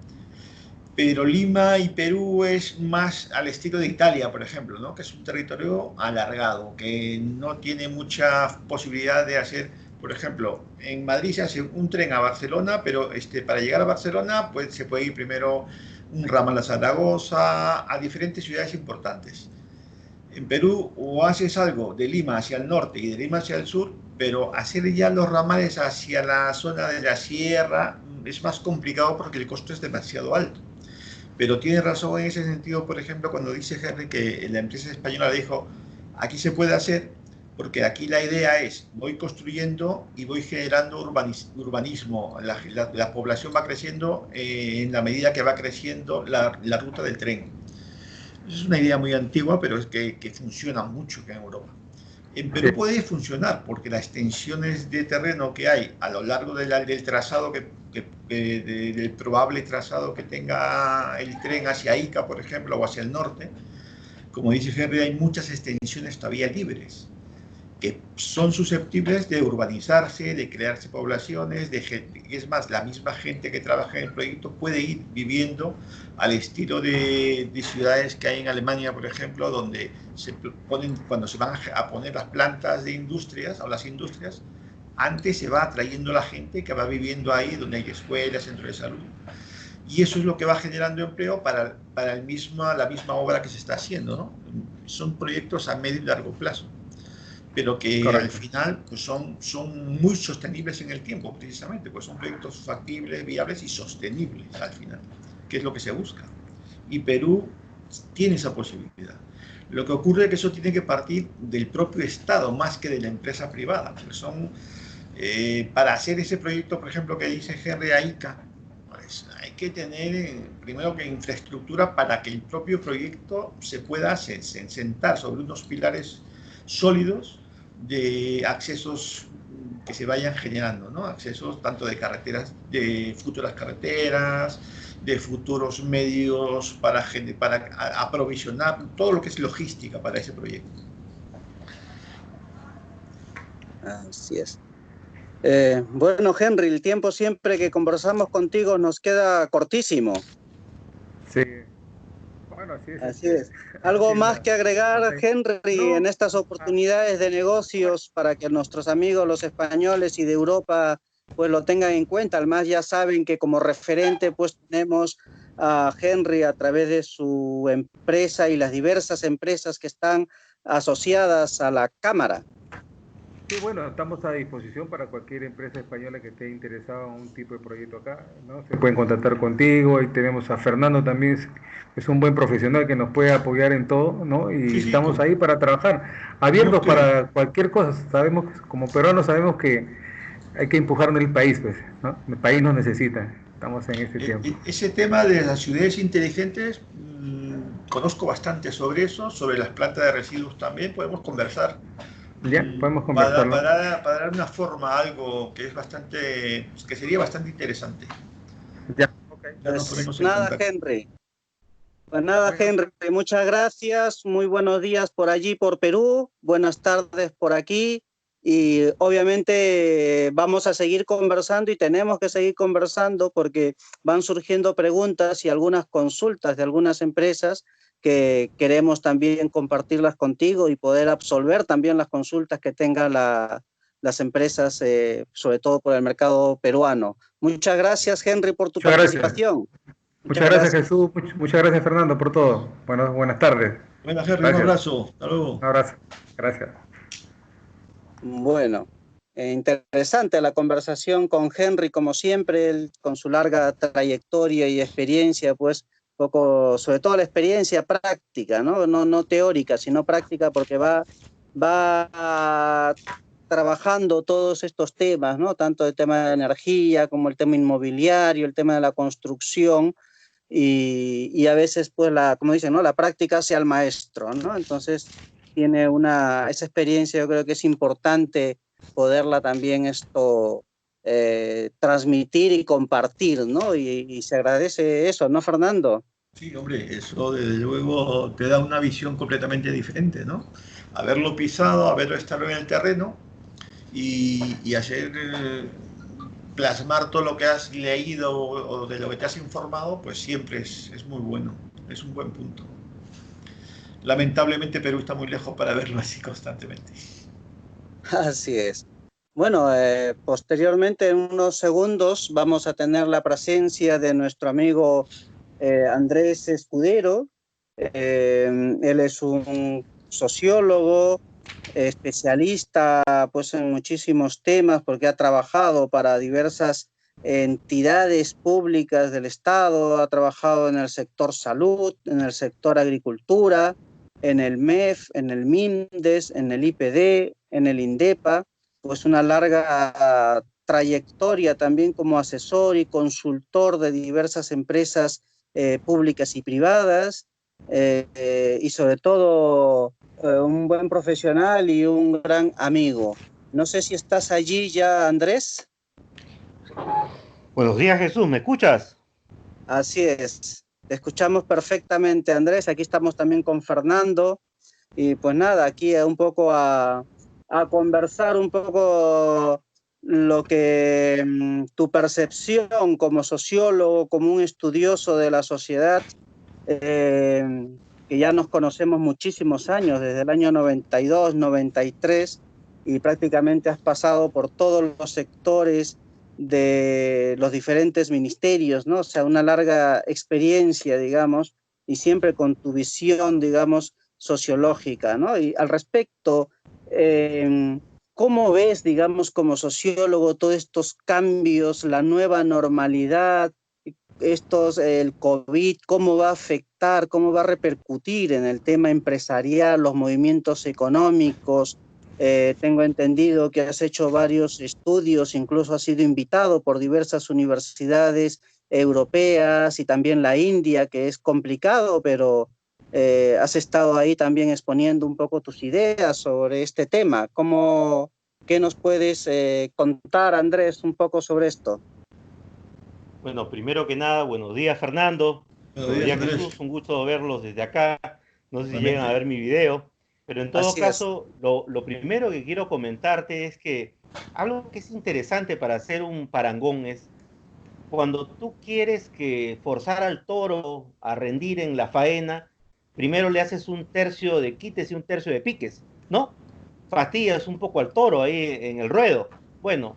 Pero Lima y Perú es más al estilo de Italia, por ejemplo, ¿no? Que es un territorio alargado, que no tiene mucha posibilidad de hacer, por ejemplo, en Madrid se hace un tren a Barcelona, pero para llegar a Barcelona pues, se puede ir primero un ramal a Zaragoza, a diferentes ciudades importantes. En Perú o haces algo de Lima hacia el norte y de Lima hacia el sur, pero hacer ya los ramales hacia la zona de la sierra es más complicado porque el costo es demasiado alto. Pero tiene razón en ese sentido, por ejemplo, cuando dice Henry que la empresa española dijo, aquí se puede hacer, porque aquí la idea es, voy construyendo y voy generando urbanismo. La población va creciendo en la medida que va creciendo la ruta del tren. Es una idea muy antigua, pero es que funciona mucho acá en Europa. En Perú puede funcionar porque las extensiones de terreno que hay a lo largo del trazado, del probable trazado que tenga el tren hacia Ica, por ejemplo, o hacia el norte, como dice Henry, hay muchas extensiones todavía libres que son susceptibles de urbanizarse, de crearse poblaciones, es más, la misma gente que trabaja en el proyecto puede ir viviendo al estilo de ciudades que hay en Alemania, por ejemplo, donde cuando se van a poner las plantas de industrias, o las industrias, antes se va atrayendo la gente que va viviendo ahí, donde hay escuelas, centros de salud, y eso es lo que va generando empleo para la misma obra que se está haciendo, ¿no? Son proyectos a medio y largo plazo, pero que Correcto. Al final pues son muy sostenibles en el tiempo, precisamente, pues son proyectos factibles, viables y sostenibles al final, que es lo que se busca. Y Perú tiene esa posibilidad. Lo que ocurre es que eso tiene que partir del propio Estado más que de la empresa privada, porque para hacer ese proyecto, por ejemplo, que dice Henry Ica, pues hay que tener primero que infraestructura para que el propio proyecto se pueda sentar sobre unos pilares sólidos de accesos que se vayan generando, ¿no? Accesos tanto de carreteras, de futuras carreteras, de futuros medios para aprovisionar todo lo que es logística para ese proyecto. Así es. Bueno, Henry, el tiempo siempre que conversamos contigo nos queda cortísimo. Sí. Bueno, así es. ¿Algo más que agregar, Henry, en estas oportunidades de negocios para que nuestros amigos, los españoles y de Europa, pues lo tengan en cuenta? Además, ya saben que como referente, pues tenemos a Henry a través de su empresa y las diversas empresas que están asociadas a la Cámara. Sí, bueno, estamos a disposición para cualquier empresa española que esté interesada en un tipo de proyecto acá, ¿no? Se pueden contactar contigo. Ahí tenemos a Fernando también, es un buen profesional que nos puede apoyar en todo, ¿no? Y sí, estamos ahí para trabajar, abiertos para cualquier cosa. Sabemos, como peruanos sabemos que hay que empujar en el país, pues, ¿no? El país nos necesita, estamos en ese tiempo. Ese tema de las ciudades inteligentes, conozco bastante sobre eso, sobre las plantas de residuos también, podemos conversar. Ya, podemos conversarlo. Para dar una forma a algo que es que sería bastante interesante. Ya, ya nos ponemos en contacto. Henry. Pues nada, Henry, muchas gracias, muy buenos días por allí, por Perú, buenas tardes por aquí, y obviamente vamos a seguir conversando y tenemos que seguir conversando porque van surgiendo preguntas y algunas consultas de algunas empresas que queremos también compartirlas contigo y poder absolver también las consultas que tengan las empresas, sobre todo por el mercado peruano. Muchas gracias, Henry, por tu participación. Muchas gracias, Jesús. Muchas gracias, Fernando, por todo. Buenas tardes. Buenas, Henry, un abrazo. Hasta luego. Un abrazo. Gracias. Bueno, interesante la conversación con Henry, como siempre, él, con su larga trayectoria y experiencia, pues, poco, sobre todo la experiencia práctica, ¿no? No teórica, sino práctica, porque va trabajando todos estos temas, ¿no? Tanto el tema de energía como el tema inmobiliario, el tema de la construcción, y a veces, pues, como dicen, ¿no? La práctica hace al maestro, ¿no? Entonces, tiene esa experiencia, yo creo que es importante poderla también transmitir y compartir, ¿no? Y se agradece eso, ¿no, Fernando? Sí, hombre, eso desde luego te da una visión completamente diferente, ¿no? Haberlo pisado, haberlo estado en el terreno y hacer plasmar todo lo que has leído o de lo que te has informado, pues siempre es muy bueno, es un buen punto. Lamentablemente Perú está muy lejos para verlo así constantemente. Así es. Bueno, posteriormente en unos segundos vamos a tener la presencia de nuestro amigo Andrés Escudero. Él es un sociólogo, especialista pues en muchísimos temas porque ha trabajado para diversas entidades públicas del Estado, ha trabajado en el sector salud, en el sector agricultura, en el MEF, en el MINDES, en el IPD, en el INDEPA, pues una larga trayectoria también como asesor y consultor de diversas empresas públicas y privadas. y sobre todo un buen profesional y un gran amigo. No sé si estás allí ya, Andrés. Buenos días, Jesús, ¿me escuchas? Así es, te escuchamos perfectamente, Andrés. Aquí estamos también con Fernando. Y pues nada, aquí un poco a conversar un poco lo que tu percepción como sociólogo, como un estudioso de la sociedad, eh, que ya nos conocemos muchísimos años, desde el año 92, 93, y prácticamente has pasado por todos los sectores de los diferentes ministerios, ¿no? O sea, una larga experiencia, digamos, y siempre con tu visión, digamos, sociológica, ¿no? Y al respecto, ¿cómo ves, digamos, como sociólogo, todos estos cambios, la nueva normalidad, el COVID, cómo va a afectar, cómo va a repercutir en el tema empresarial, los movimientos económicos? Tengo entendido que has hecho varios estudios, incluso has sido invitado por diversas universidades europeas y también la India, que es complicado, pero has estado ahí también exponiendo un poco tus ideas sobre este tema. ¿Qué nos puedes contar, Andrés, un poco sobre esto? Bueno, primero que nada, buenos días, Fernando. Buenos Buenos días, días, Andrés. Jesús. Un gusto verlos desde acá. No sé si llegan a Igualmente. ver mi video, pero en todo Así es. caso, lo primero que quiero comentarte es que algo que es interesante para hacer un parangón es cuando tú quieres que forzar al toro a rendir en la faena, primero le haces un tercio de quites y un tercio de piques, ¿no? Fastidias un poco al toro ahí en el ruedo. Bueno,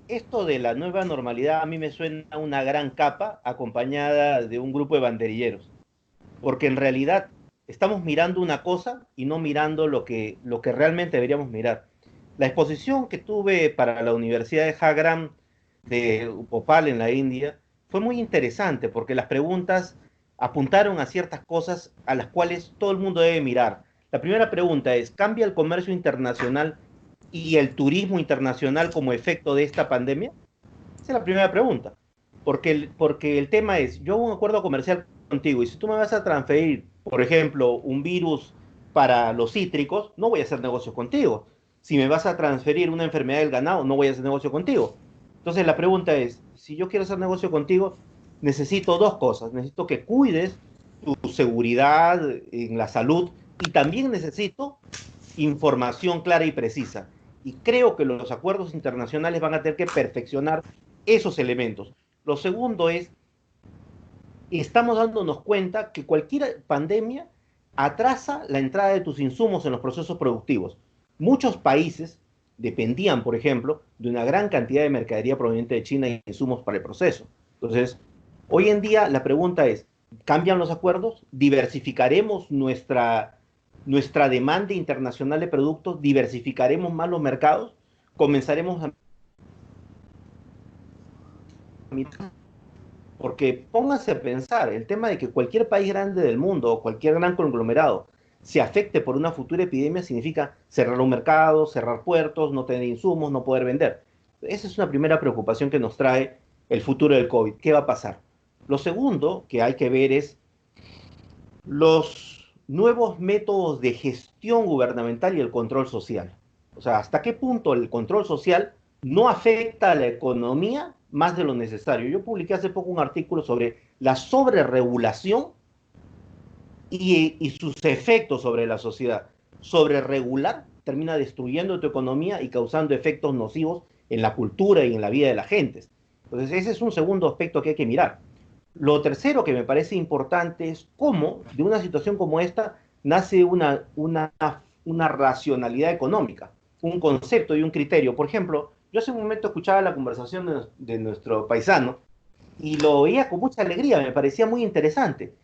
esto de la nueva normalidad a mí me suena a una gran capa acompañada de un grupo de banderilleros, porque en realidad estamos mirando una cosa y no mirando lo que realmente deberíamos mirar. La exposición que tuve para la Universidad de Jagram de Bhopal en la India fue muy interesante porque las preguntas apuntaron a ciertas cosas a las cuales todo el mundo debe mirar. La primera pregunta es, ¿cambia el comercio internacional y el turismo internacional como efecto de esta pandemia? Esa es la primera pregunta. Porque el tema es, yo hago un acuerdo comercial contigo y si tú me vas a transferir, por ejemplo, un virus para los cítricos, no voy a hacer negocio contigo. Si me vas a transferir una enfermedad del ganado, no voy a hacer negocio contigo. Entonces la pregunta es, si yo quiero hacer negocio contigo, necesito dos cosas. Necesito que cuides tu seguridad en la salud y también necesito información clara y precisa. Y creo que los acuerdos internacionales van a tener que perfeccionar esos elementos. Lo segundo es, estamos dándonos cuenta que cualquier pandemia atrasa la entrada de tus insumos en los procesos productivos. Muchos países dependían, por ejemplo, de una gran cantidad de mercadería proveniente de China y insumos para el proceso. Entonces, hoy en día la pregunta es, ¿cambian los acuerdos? ¿Diversificaremos nuestra demanda internacional de productos? ¿Diversificaremos más los mercados? ¿Comenzaremos a Porque pónganse a pensar, el tema de que cualquier país grande del mundo o cualquier gran conglomerado se afecte por una futura epidemia significa cerrar un mercado, cerrar puertos, no tener insumos, no poder vender. Esa es una primera preocupación que nos trae el futuro del COVID. ¿Qué va a pasar? Lo segundo que hay que ver es los nuevos métodos de gestión gubernamental y el control social. O sea, hasta qué punto el control social no afecta a la economía más de lo necesario. Yo publiqué hace poco un artículo sobre la sobreregulación y sus efectos sobre la sociedad. Sobreregular termina destruyendo tu economía y causando efectos nocivos en la cultura y en la vida de la gente. Entonces, ese es un segundo aspecto que hay que mirar. Lo tercero que me parece importante es cómo de una situación como esta nace una racionalidad económica, un concepto y un criterio. Por ejemplo, yo hace un momento escuchaba la conversación de nuestro paisano y lo oía con mucha alegría, me parecía muy interesante.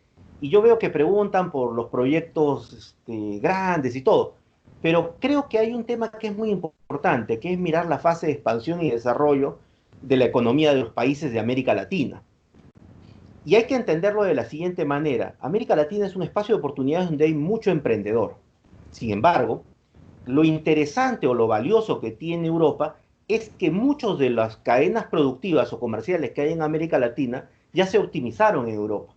Y yo veo que preguntan por los proyectos grandes y todo, pero creo que hay un tema que es muy importante, que es mirar la fase de expansión y desarrollo de la economía de los países de América Latina. Y hay que entenderlo de la siguiente manera. América Latina es un espacio de oportunidades donde hay mucho emprendedor. Sin embargo, lo interesante o lo valioso que tiene Europa es que muchas de las cadenas productivas o comerciales que hay en América Latina ya se optimizaron en Europa.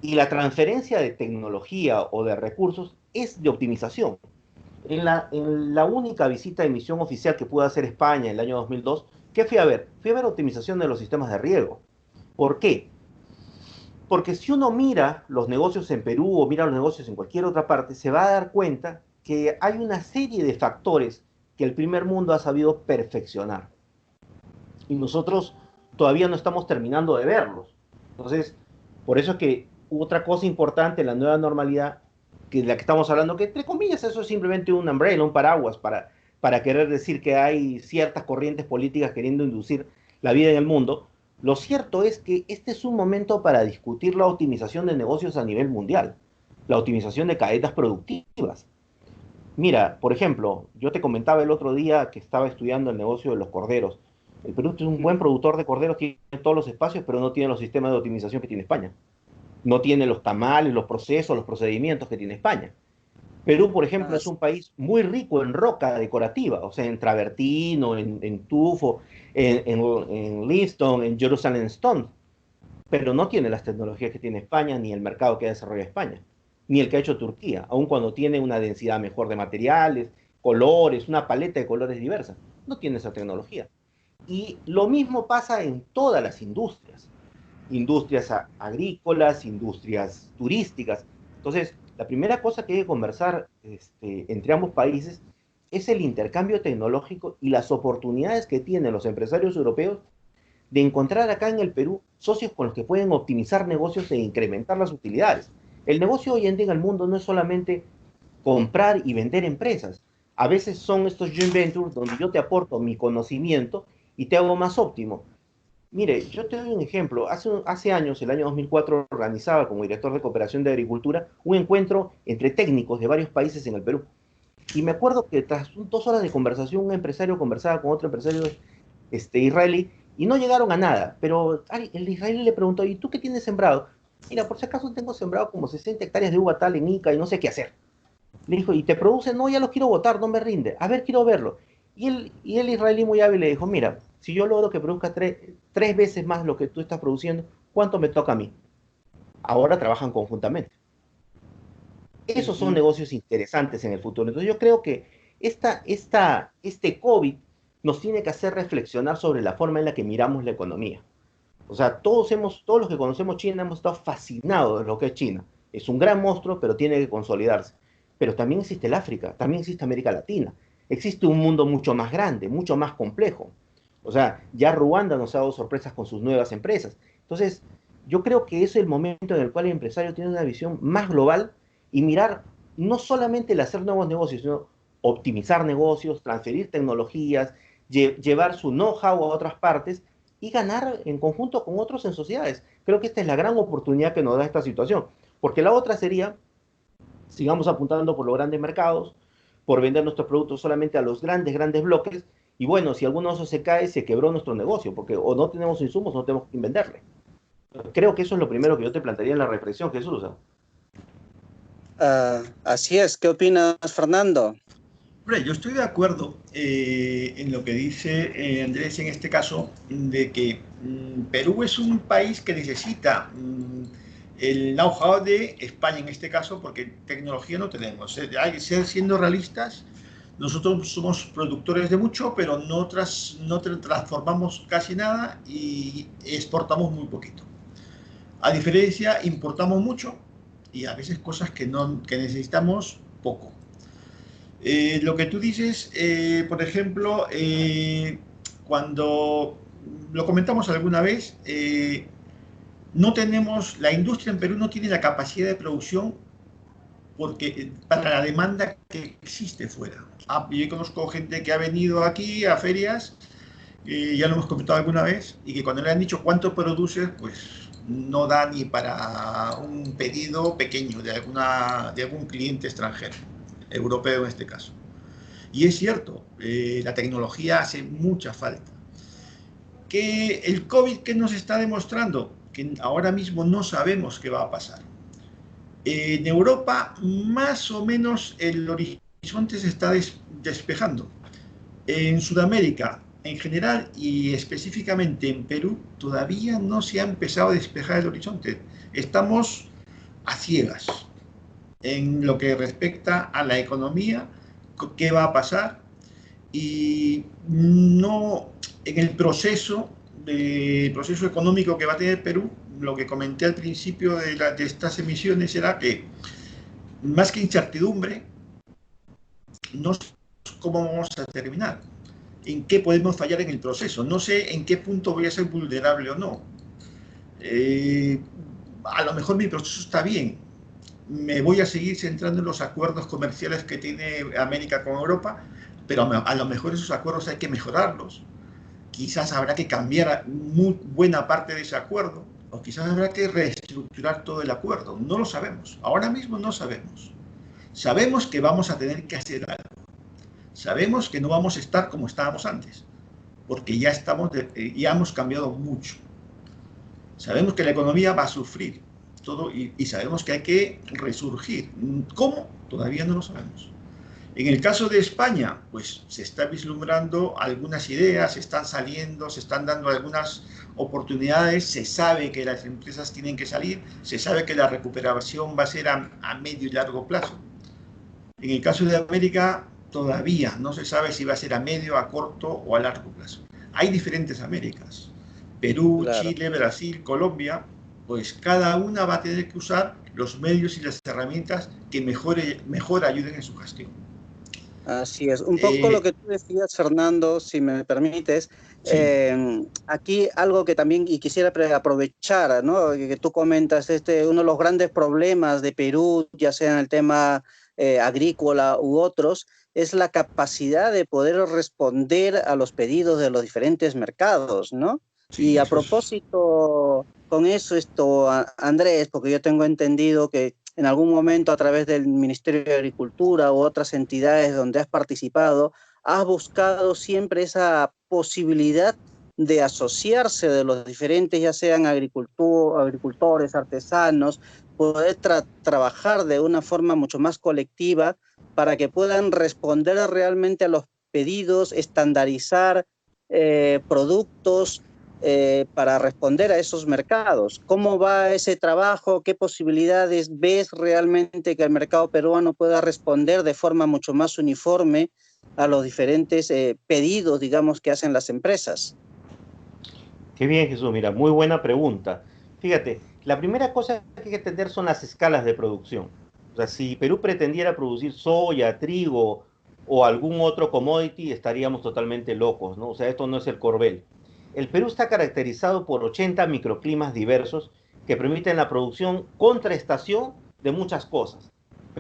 Y la transferencia de tecnología o de recursos es de optimización. En la única visita de misión oficial que pudo hacer España en el año 2002, ¿qué fui a ver? Fui a ver optimización de los sistemas de riego. ¿Por qué? Porque si uno mira los negocios en Perú o mira los negocios en cualquier otra parte, se va a dar cuenta que hay una serie de factores que el primer mundo ha sabido perfeccionar. Y nosotros todavía no estamos terminando de verlos. Entonces, por eso es que otra cosa importante en la nueva normalidad, que de la que estamos hablando, que entre comillas eso es simplemente un umbrella, un paraguas para querer decir que hay ciertas corrientes políticas queriendo inducir la vida en el mundo. Lo cierto es que este es un momento para discutir la optimización de negocios a nivel mundial, la optimización de cadenas productivas. Mira, por ejemplo, yo te comentaba el otro día que estaba estudiando el negocio de los corderos. El Perú es un buen productor de corderos, tiene todos los espacios, pero no tiene los sistemas de optimización que tiene España. No tiene los tamales, los procesos, los procedimientos que tiene España. Perú, por ejemplo, es un país muy rico en roca decorativa, o sea, en travertino, en tufo, en limestone, en Jerusalem Stone, pero no tiene las tecnologías que tiene España, ni el mercado que ha desarrollado España, ni el que ha hecho Turquía, aun cuando tiene una densidad mejor de materiales, colores, una paleta de colores diversa. No tiene esa tecnología. Y lo mismo pasa en todas las industrias, industrias agrícolas, industrias turísticas. Entonces, la primera cosa que hay que conversar entre ambos países es el intercambio tecnológico y las oportunidades que tienen los empresarios europeos de encontrar acá en el Perú socios con los que pueden optimizar negocios e incrementar las utilidades. El negocio hoy en día en el mundo no es solamente comprar y vender empresas. A veces son estos joint ventures donde yo te aporto mi conocimiento y te hago más óptimo. Mire, yo te doy un ejemplo. Hace años, el año 2004, organizaba como director de cooperación de agricultura un encuentro entre técnicos de varios países en el Perú. Y me acuerdo que tras 2 horas de conversación, un empresario conversaba con otro empresario israelí y no llegaron a nada. Pero el israelí le preguntó, ¿y tú qué tienes sembrado? Mira, por si acaso tengo sembrado como 60 hectáreas de uva tal en Ica y no sé qué hacer. Le dijo, ¿y te produce? No, ya lo quiero botar, no me rinde. A ver, quiero verlo. Y el israelí muy hábil le dijo, mira, si yo logro que produzca 3 veces más lo que tú estás produciendo, ¿cuánto me toca a mí? Ahora trabajan conjuntamente. Esos son negocios interesantes en el futuro. Entonces yo creo que este COVID nos tiene que hacer reflexionar sobre la forma en la que miramos la economía. O sea, todos los que conocemos China hemos estado fascinados de lo que es China. Es un gran monstruo, pero tiene que consolidarse. Pero también existe el África, también existe América Latina. Existe un mundo mucho más grande, mucho más complejo. O sea, ya Ruanda nos ha dado sorpresas con sus nuevas empresas. Entonces, yo creo que es el momento en el cual el empresario tiene una visión más global y mirar no solamente el hacer nuevos negocios, sino optimizar negocios, transferir tecnologías, llevar su know-how a otras partes y ganar en conjunto con otros en sociedades. Creo que esta es la gran oportunidad que nos da esta situación. Porque la otra sería, sigamos apuntando por los grandes mercados, por vender nuestros productos solamente a los grandes bloques, y bueno, si alguno de esos se cae, se quebró nuestro negocio, porque o no tenemos insumos, no tenemos que venderle. Creo que eso es lo primero que yo te plantearía en la reflexión, Jesús. Así es. ¿Qué opinas, Fernando? Hombre, yo estoy de acuerdo en lo que dice Andrés en este caso, de que Perú es un país que necesita el know-how de España en este caso, porque tecnología no tenemos. Siendo realistas, nosotros somos productores de mucho, pero no transformamos casi nada y exportamos muy poquito. A diferencia, importamos mucho y a veces cosas que necesitamos poco. Lo que tú dices, por ejemplo, cuando lo comentamos alguna vez, la industria en Perú no tiene la capacidad de producción para la demanda que existe fuera. Yo conozco gente que ha venido aquí a ferias, ya lo hemos comentado alguna vez, y que cuando le han dicho cuánto produces, pues no da ni para un pedido pequeño de algún cliente extranjero, europeo en este caso. Y es cierto, la tecnología hace mucha falta. Que el COVID, ¿qué nos está demostrando? Que ahora mismo no sabemos qué va a pasar. En Europa, más o menos, el horizonte se está despejando. En Sudamérica, en general, y específicamente en Perú, todavía no se ha empezado a despejar el horizonte. Estamos a ciegas en lo que respecta a la economía, qué va a pasar, y no en el proceso económico que va a tener Perú. Lo que comenté al principio de estas emisiones era que, más que incertidumbre, no sé cómo vamos a terminar, en qué podemos fallar en el proceso, no sé en qué punto voy a ser vulnerable o no. A lo mejor mi proceso está bien, me voy a seguir centrando en los acuerdos comerciales que tiene América con Europa, pero a lo mejor esos acuerdos hay que mejorarlos. Quizás habrá que cambiar muy buena parte de ese acuerdo, o quizás habrá que reestructurar todo el acuerdo. No lo sabemos. Ahora mismo no sabemos. Sabemos que vamos a tener que hacer algo. Sabemos que no vamos a estar como estábamos antes, porque ya hemos cambiado mucho. Sabemos que la economía va a sufrir todo, y sabemos que hay que resurgir. ¿Cómo? Todavía no lo sabemos. En el caso de España, pues se está vislumbrando algunas ideas, se están saliendo, se están dando algunas oportunidades, se sabe que las empresas tienen que salir, se sabe que la recuperación va a ser a medio y largo plazo. En el caso de América, todavía no se sabe si va a ser a medio, a corto o a largo plazo. Hay diferentes Américas. Perú, claro. Chile, Brasil, Colombia, pues cada una va a tener que usar los medios y las herramientas que mejor ayuden en su gestión. Así es. Un poco lo que tú decías, Fernando, si me permites, sí. Aquí algo que también y quisiera aprovechar, ¿no? Que tú comentas, uno de los grandes problemas de Perú, ya sea en el tema agrícola u otros, es la capacidad de poder responder a los pedidos de los diferentes mercados, ¿no? Sí, y a propósito, con eso, Andrés, porque yo tengo entendido que en algún momento a través del Ministerio de Agricultura u otras entidades donde has participado, has buscado siempre esa posibilidad de asociarse de los diferentes, ya sean agricultores, artesanos, poder trabajar de una forma mucho más colectiva para que puedan responder realmente a los pedidos, estandarizar productos, para responder a esos mercados. ¿Cómo va ese trabajo? ¿Qué posibilidades ves realmente que el mercado peruano pueda responder de forma mucho más uniforme a los diferentes pedidos, digamos, que hacen las empresas? Qué bien, Jesús. Mira, muy buena pregunta. Fíjate, la primera cosa que hay que entender son las escalas de producción. O sea, si Perú pretendiera producir soya, trigo o algún otro commodity, estaríamos totalmente locos, ¿no? O sea, esto no es el Corbel. El Perú está caracterizado por 80 microclimas diversos que permiten la producción contraestación de muchas cosas.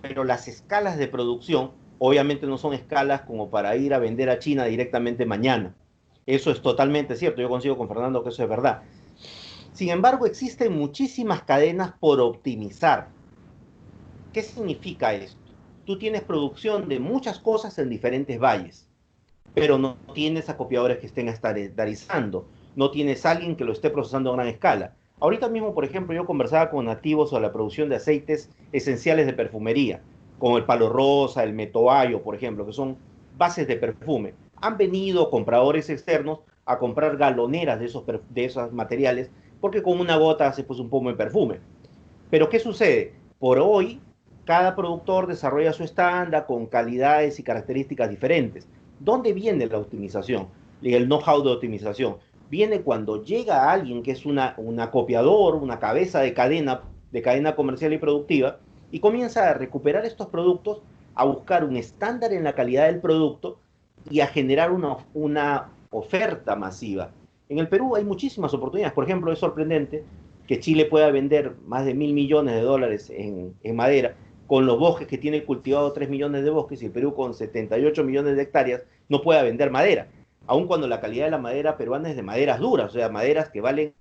Pero las escalas de producción obviamente no son escalas como para ir a vender a China directamente mañana. Eso es totalmente cierto. Yo coincido con Fernando que eso es verdad. Sin embargo, existen muchísimas cadenas por optimizar. ¿Qué significa esto? Tú tienes producción de muchas cosas en diferentes valles, pero no tienes acopiadores que estén estandarizando, no tienes alguien que lo esté procesando a gran escala. Ahorita mismo, por ejemplo, yo conversaba con nativos sobre la producción de aceites esenciales de perfumería, como el palo rosa, el metoayo, por ejemplo, que son bases de perfume. Han venido compradores externos a comprar galoneras de esos materiales, porque con una gota hace pues un pomo de perfume. Pero ¿qué sucede? Por hoy, cada productor desarrolla su estándar con calidades y características diferentes. ¿Dónde viene la optimización? El know-how de optimización. Viene cuando llega alguien que es un acopiador, una cabeza de cadena comercial y productiva, y comienza a recuperar estos productos, a buscar un estándar en la calidad del producto y a generar una oferta masiva. En el Perú hay muchísimas oportunidades. Por ejemplo, es sorprendente que Chile pueda vender más de $1.000 millones en madera, con los bosques que tiene cultivado 3 millones de bosques, y el Perú con 78 millones de hectáreas no pueda vender madera, aun cuando la calidad de la madera peruana es de maderas duras, o sea, maderas que valen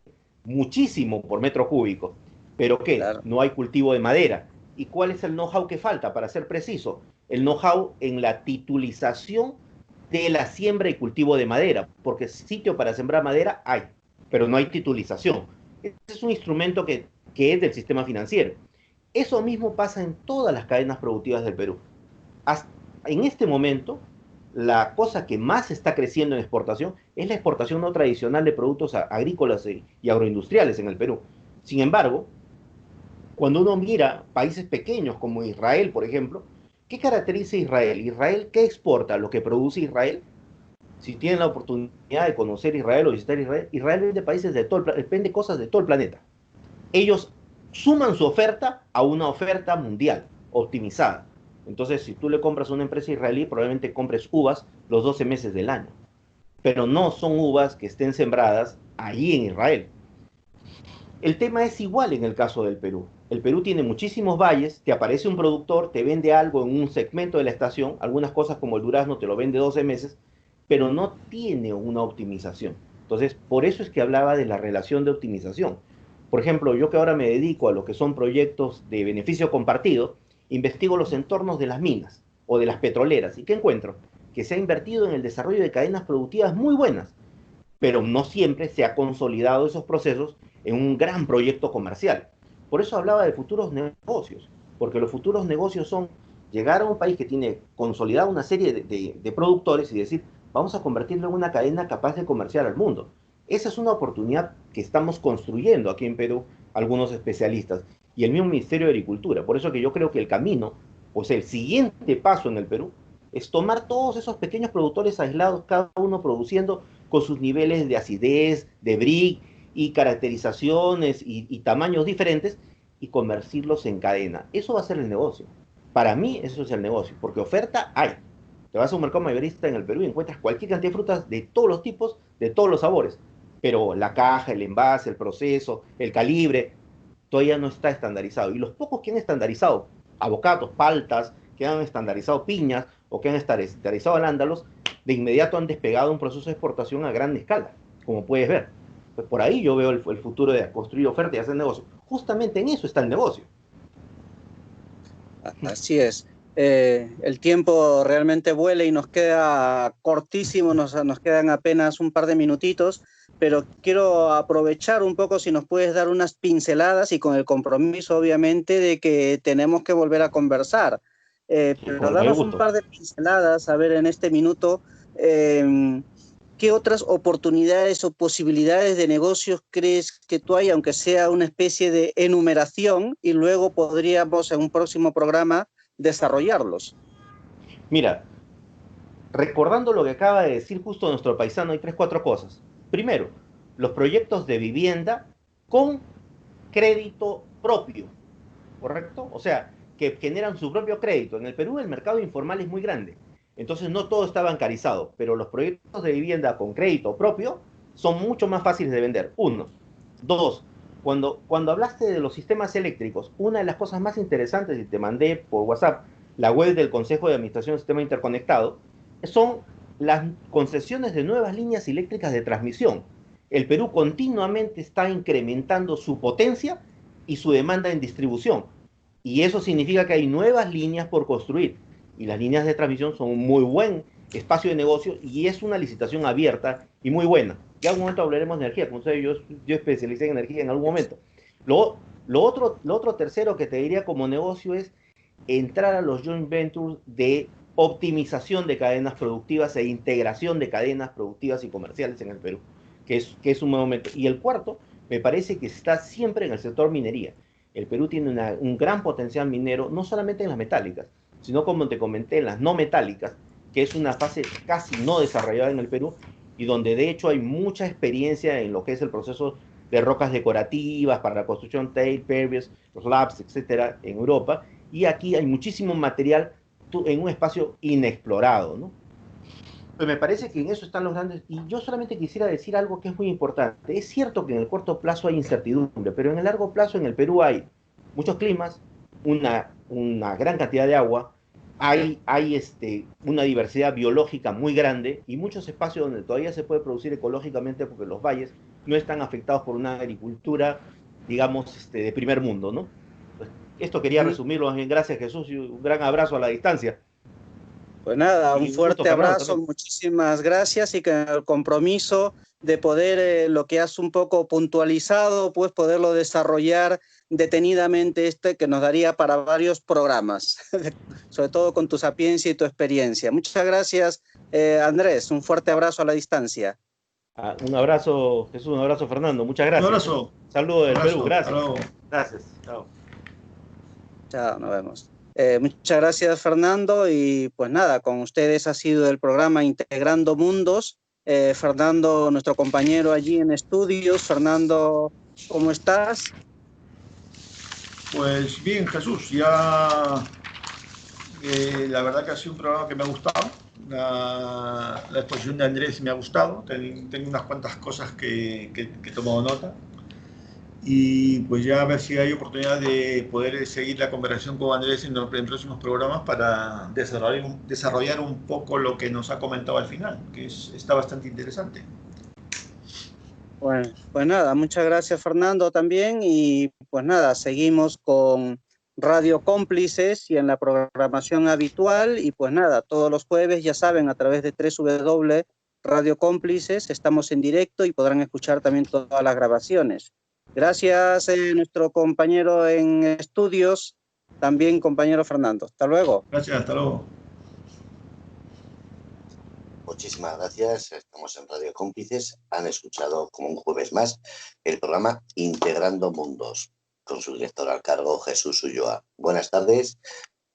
muchísimo por metro cúbico. ¿Pero qué? Claro. No hay cultivo de madera. ¿Y cuál es el know-how que falta? Para ser preciso, el know-how en la titulización de la siembra y cultivo de madera, porque sitio para sembrar madera hay, pero no hay titulización. Ese es un instrumento que es del sistema financiero. Eso mismo pasa en todas las cadenas productivas del Perú. En este momento, la cosa que más está creciendo en exportación es la exportación no tradicional de productos agrícolas y agroindustriales en el Perú. Sin embargo, Cuando uno mira países pequeños como Israel, por ejemplo, ¿qué caracteriza a Israel? ¿Israel qué exporta? Lo que produce Israel. Si tienen la oportunidad de conocer Israel o visitar Israel, Israel vende países de todo vende cosas de todo el planeta. Ellos suman su oferta a una oferta mundial, optimizada. Entonces, si tú le compras a una empresa israelí, probablemente compres uvas los 12 meses del año. Pero no son uvas que estén sembradas allí en Israel. El tema es igual en el caso del Perú. El Perú tiene muchísimos valles, te aparece un productor, te vende algo en un segmento de la estación, algunas cosas como el durazno te lo vende 12 meses, pero no tiene una optimización. Entonces, por eso es que hablaba de la relación de optimización. Por ejemplo, yo que ahora me dedico a lo que son proyectos de beneficio compartido, investigo los entornos de las minas o de las petroleras. ¿Y qué encuentro? Que se ha invertido en el desarrollo de cadenas productivas muy buenas, pero no siempre se ha consolidado esos procesos en un gran proyecto comercial. Por eso hablaba de futuros negocios, porque los futuros negocios son llegar a un país que tiene consolidada una serie de productores y decir, vamos a convertirlo en una cadena capaz de comerciar al mundo. Esa es una oportunidad que estamos construyendo aquí en Perú algunos especialistas y el mismo Ministerio de Agricultura. Por eso que yo creo que el camino, o sea, el siguiente paso en el Perú, es tomar todos esos pequeños productores aislados, cada uno produciendo con sus niveles de acidez, de brick y caracterizaciones y tamaños diferentes y convertirlos en cadena. Eso va a ser el negocio. Para mí eso es el negocio, porque oferta hay. Te vas a un mercado mayorista en el Perú y encuentras cualquier cantidad de frutas de todos los tipos, de todos los sabores. Pero la caja, el envase, el proceso, el calibre, todavía no está estandarizado. Y los pocos que han estandarizado avocados, paltas, que han estandarizado piñas o que han estandarizado arándanos, de inmediato han despegado un proceso de exportación a gran escala, como puedes ver. Pues por ahí yo veo el futuro de construir oferta y hacer negocio. Justamente en eso está el negocio. Así es. El tiempo realmente vuela y nos queda cortísimo, nos quedan apenas un par de minutitos, pero quiero aprovechar un poco si nos puedes dar unas pinceladas y con el compromiso, obviamente, de que tenemos que volver a conversar. Pero danos un par de pinceladas, a ver, en este minuto, ¿qué otras oportunidades o posibilidades de negocios crees que tú hay, aunque sea una especie de enumeración, y luego podríamos en un próximo programa desarrollarlos? Mira, recordando lo que acaba de decir justo nuestro paisano, hay 3, 4 cosas. Primero, los proyectos de vivienda con crédito propio, ¿correcto? O sea, que generan su propio crédito. En el Perú el mercado informal es muy grande, entonces no todo está bancarizado, pero los proyectos de vivienda con crédito propio son mucho más fáciles de vender. Uno. Dos, cuando hablaste de los sistemas eléctricos, una de las cosas más interesantes, y te mandé por WhatsApp la web del Consejo de Administración del Sistema Interconectado, son las concesiones de nuevas líneas eléctricas de transmisión. El Perú continuamente está incrementando su potencia y su demanda en distribución. Y eso significa que hay nuevas líneas por construir. Y las líneas de transmisión son un muy buen espacio de negocio y es una licitación abierta y muy buena. Ya en algún momento hablaremos de energía. Como sabes, yo especialicé en energía en algún momento. Lo otro tercero que te diría como negocio es entrar a los joint ventures de optimización de cadenas productivas e integración de cadenas productivas y comerciales en el Perú, que es un momento. Y el cuarto, me parece que está siempre en el sector minería. El Perú tiene un gran potencial minero, no solamente en las metálicas, sino como te comenté, en las no metálicas, que es una fase casi no desarrollada en el Perú y donde de hecho hay mucha experiencia en lo que es el proceso de rocas decorativas para la construcción, tail, pervious, los labs, etcétera, en Europa. Y aquí hay muchísimo material en un espacio inexplorado, ¿no? Pues me parece que en eso están los grandes, y yo solamente quisiera decir algo que es muy importante. Es cierto que en el corto plazo hay incertidumbre, pero en el largo plazo en el Perú hay muchos climas, una gran cantidad de agua, hay una diversidad biológica muy grande y muchos espacios donde todavía se puede producir ecológicamente porque los valles no están afectados por una agricultura, digamos, de primer mundo, ¿no? Pues esto quería resumirlo. Bien, gracias Jesús y un gran abrazo a la distancia. Pues nada, un fuerte abrazo, también. muchísimas gracias y con el compromiso de poder, lo que has un poco puntualizado, pues poderlo desarrollar detenidamente que nos daría para varios programas, sobre todo con tu sapiencia y tu experiencia. Muchas gracias, Andrés, un fuerte abrazo a la distancia. Un abrazo, Jesús, un abrazo, Fernando, muchas gracias. Un abrazo. Saludos del Perú, gracias. Hasta luego. Gracias, chao. Chao, nos vemos. Muchas gracias, Fernando, y pues nada, con ustedes ha sido el programa Integrando Mundos. Fernando, nuestro compañero allí en estudios. Fernando, ¿cómo estás? Pues bien, Jesús, ya la verdad que ha sido un programa que me ha gustado. La exposición de Andrés me ha gustado. Tengo unas cuantas cosas que he tomado nota. Y pues ya a ver si hay oportunidad de poder seguir la conversación con Andrés en próximos programas para desarrollar un poco lo que nos ha comentado al final, que está bastante interesante. Bueno, pues nada, muchas gracias, Fernando, también. Y pues nada, seguimos con Radio Cómplices y en la programación habitual. Y pues nada, todos los jueves, ya saben, a través de www Radio Cómplices, estamos en directo y podrán escuchar también todas las grabaciones. Gracias, nuestro compañero en estudios, también compañero Fernando. Hasta luego. Gracias, hasta luego. Muchísimas gracias. Estamos en Radio Cómplices. Han escuchado como un jueves más el programa Integrando Mundos con su director al cargo, Jesús Ulloa. Buenas tardes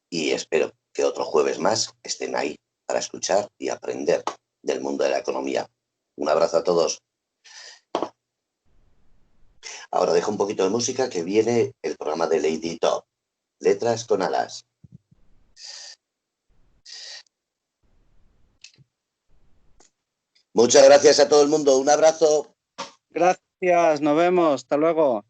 y espero que otro jueves más estén ahí para escuchar y aprender del mundo de la economía. Un abrazo a todos. Ahora dejo un poquito de música, que viene el programa de Lady Top, Letras con Alas. Muchas gracias a todo el mundo. Un abrazo. Gracias, nos vemos. Hasta luego.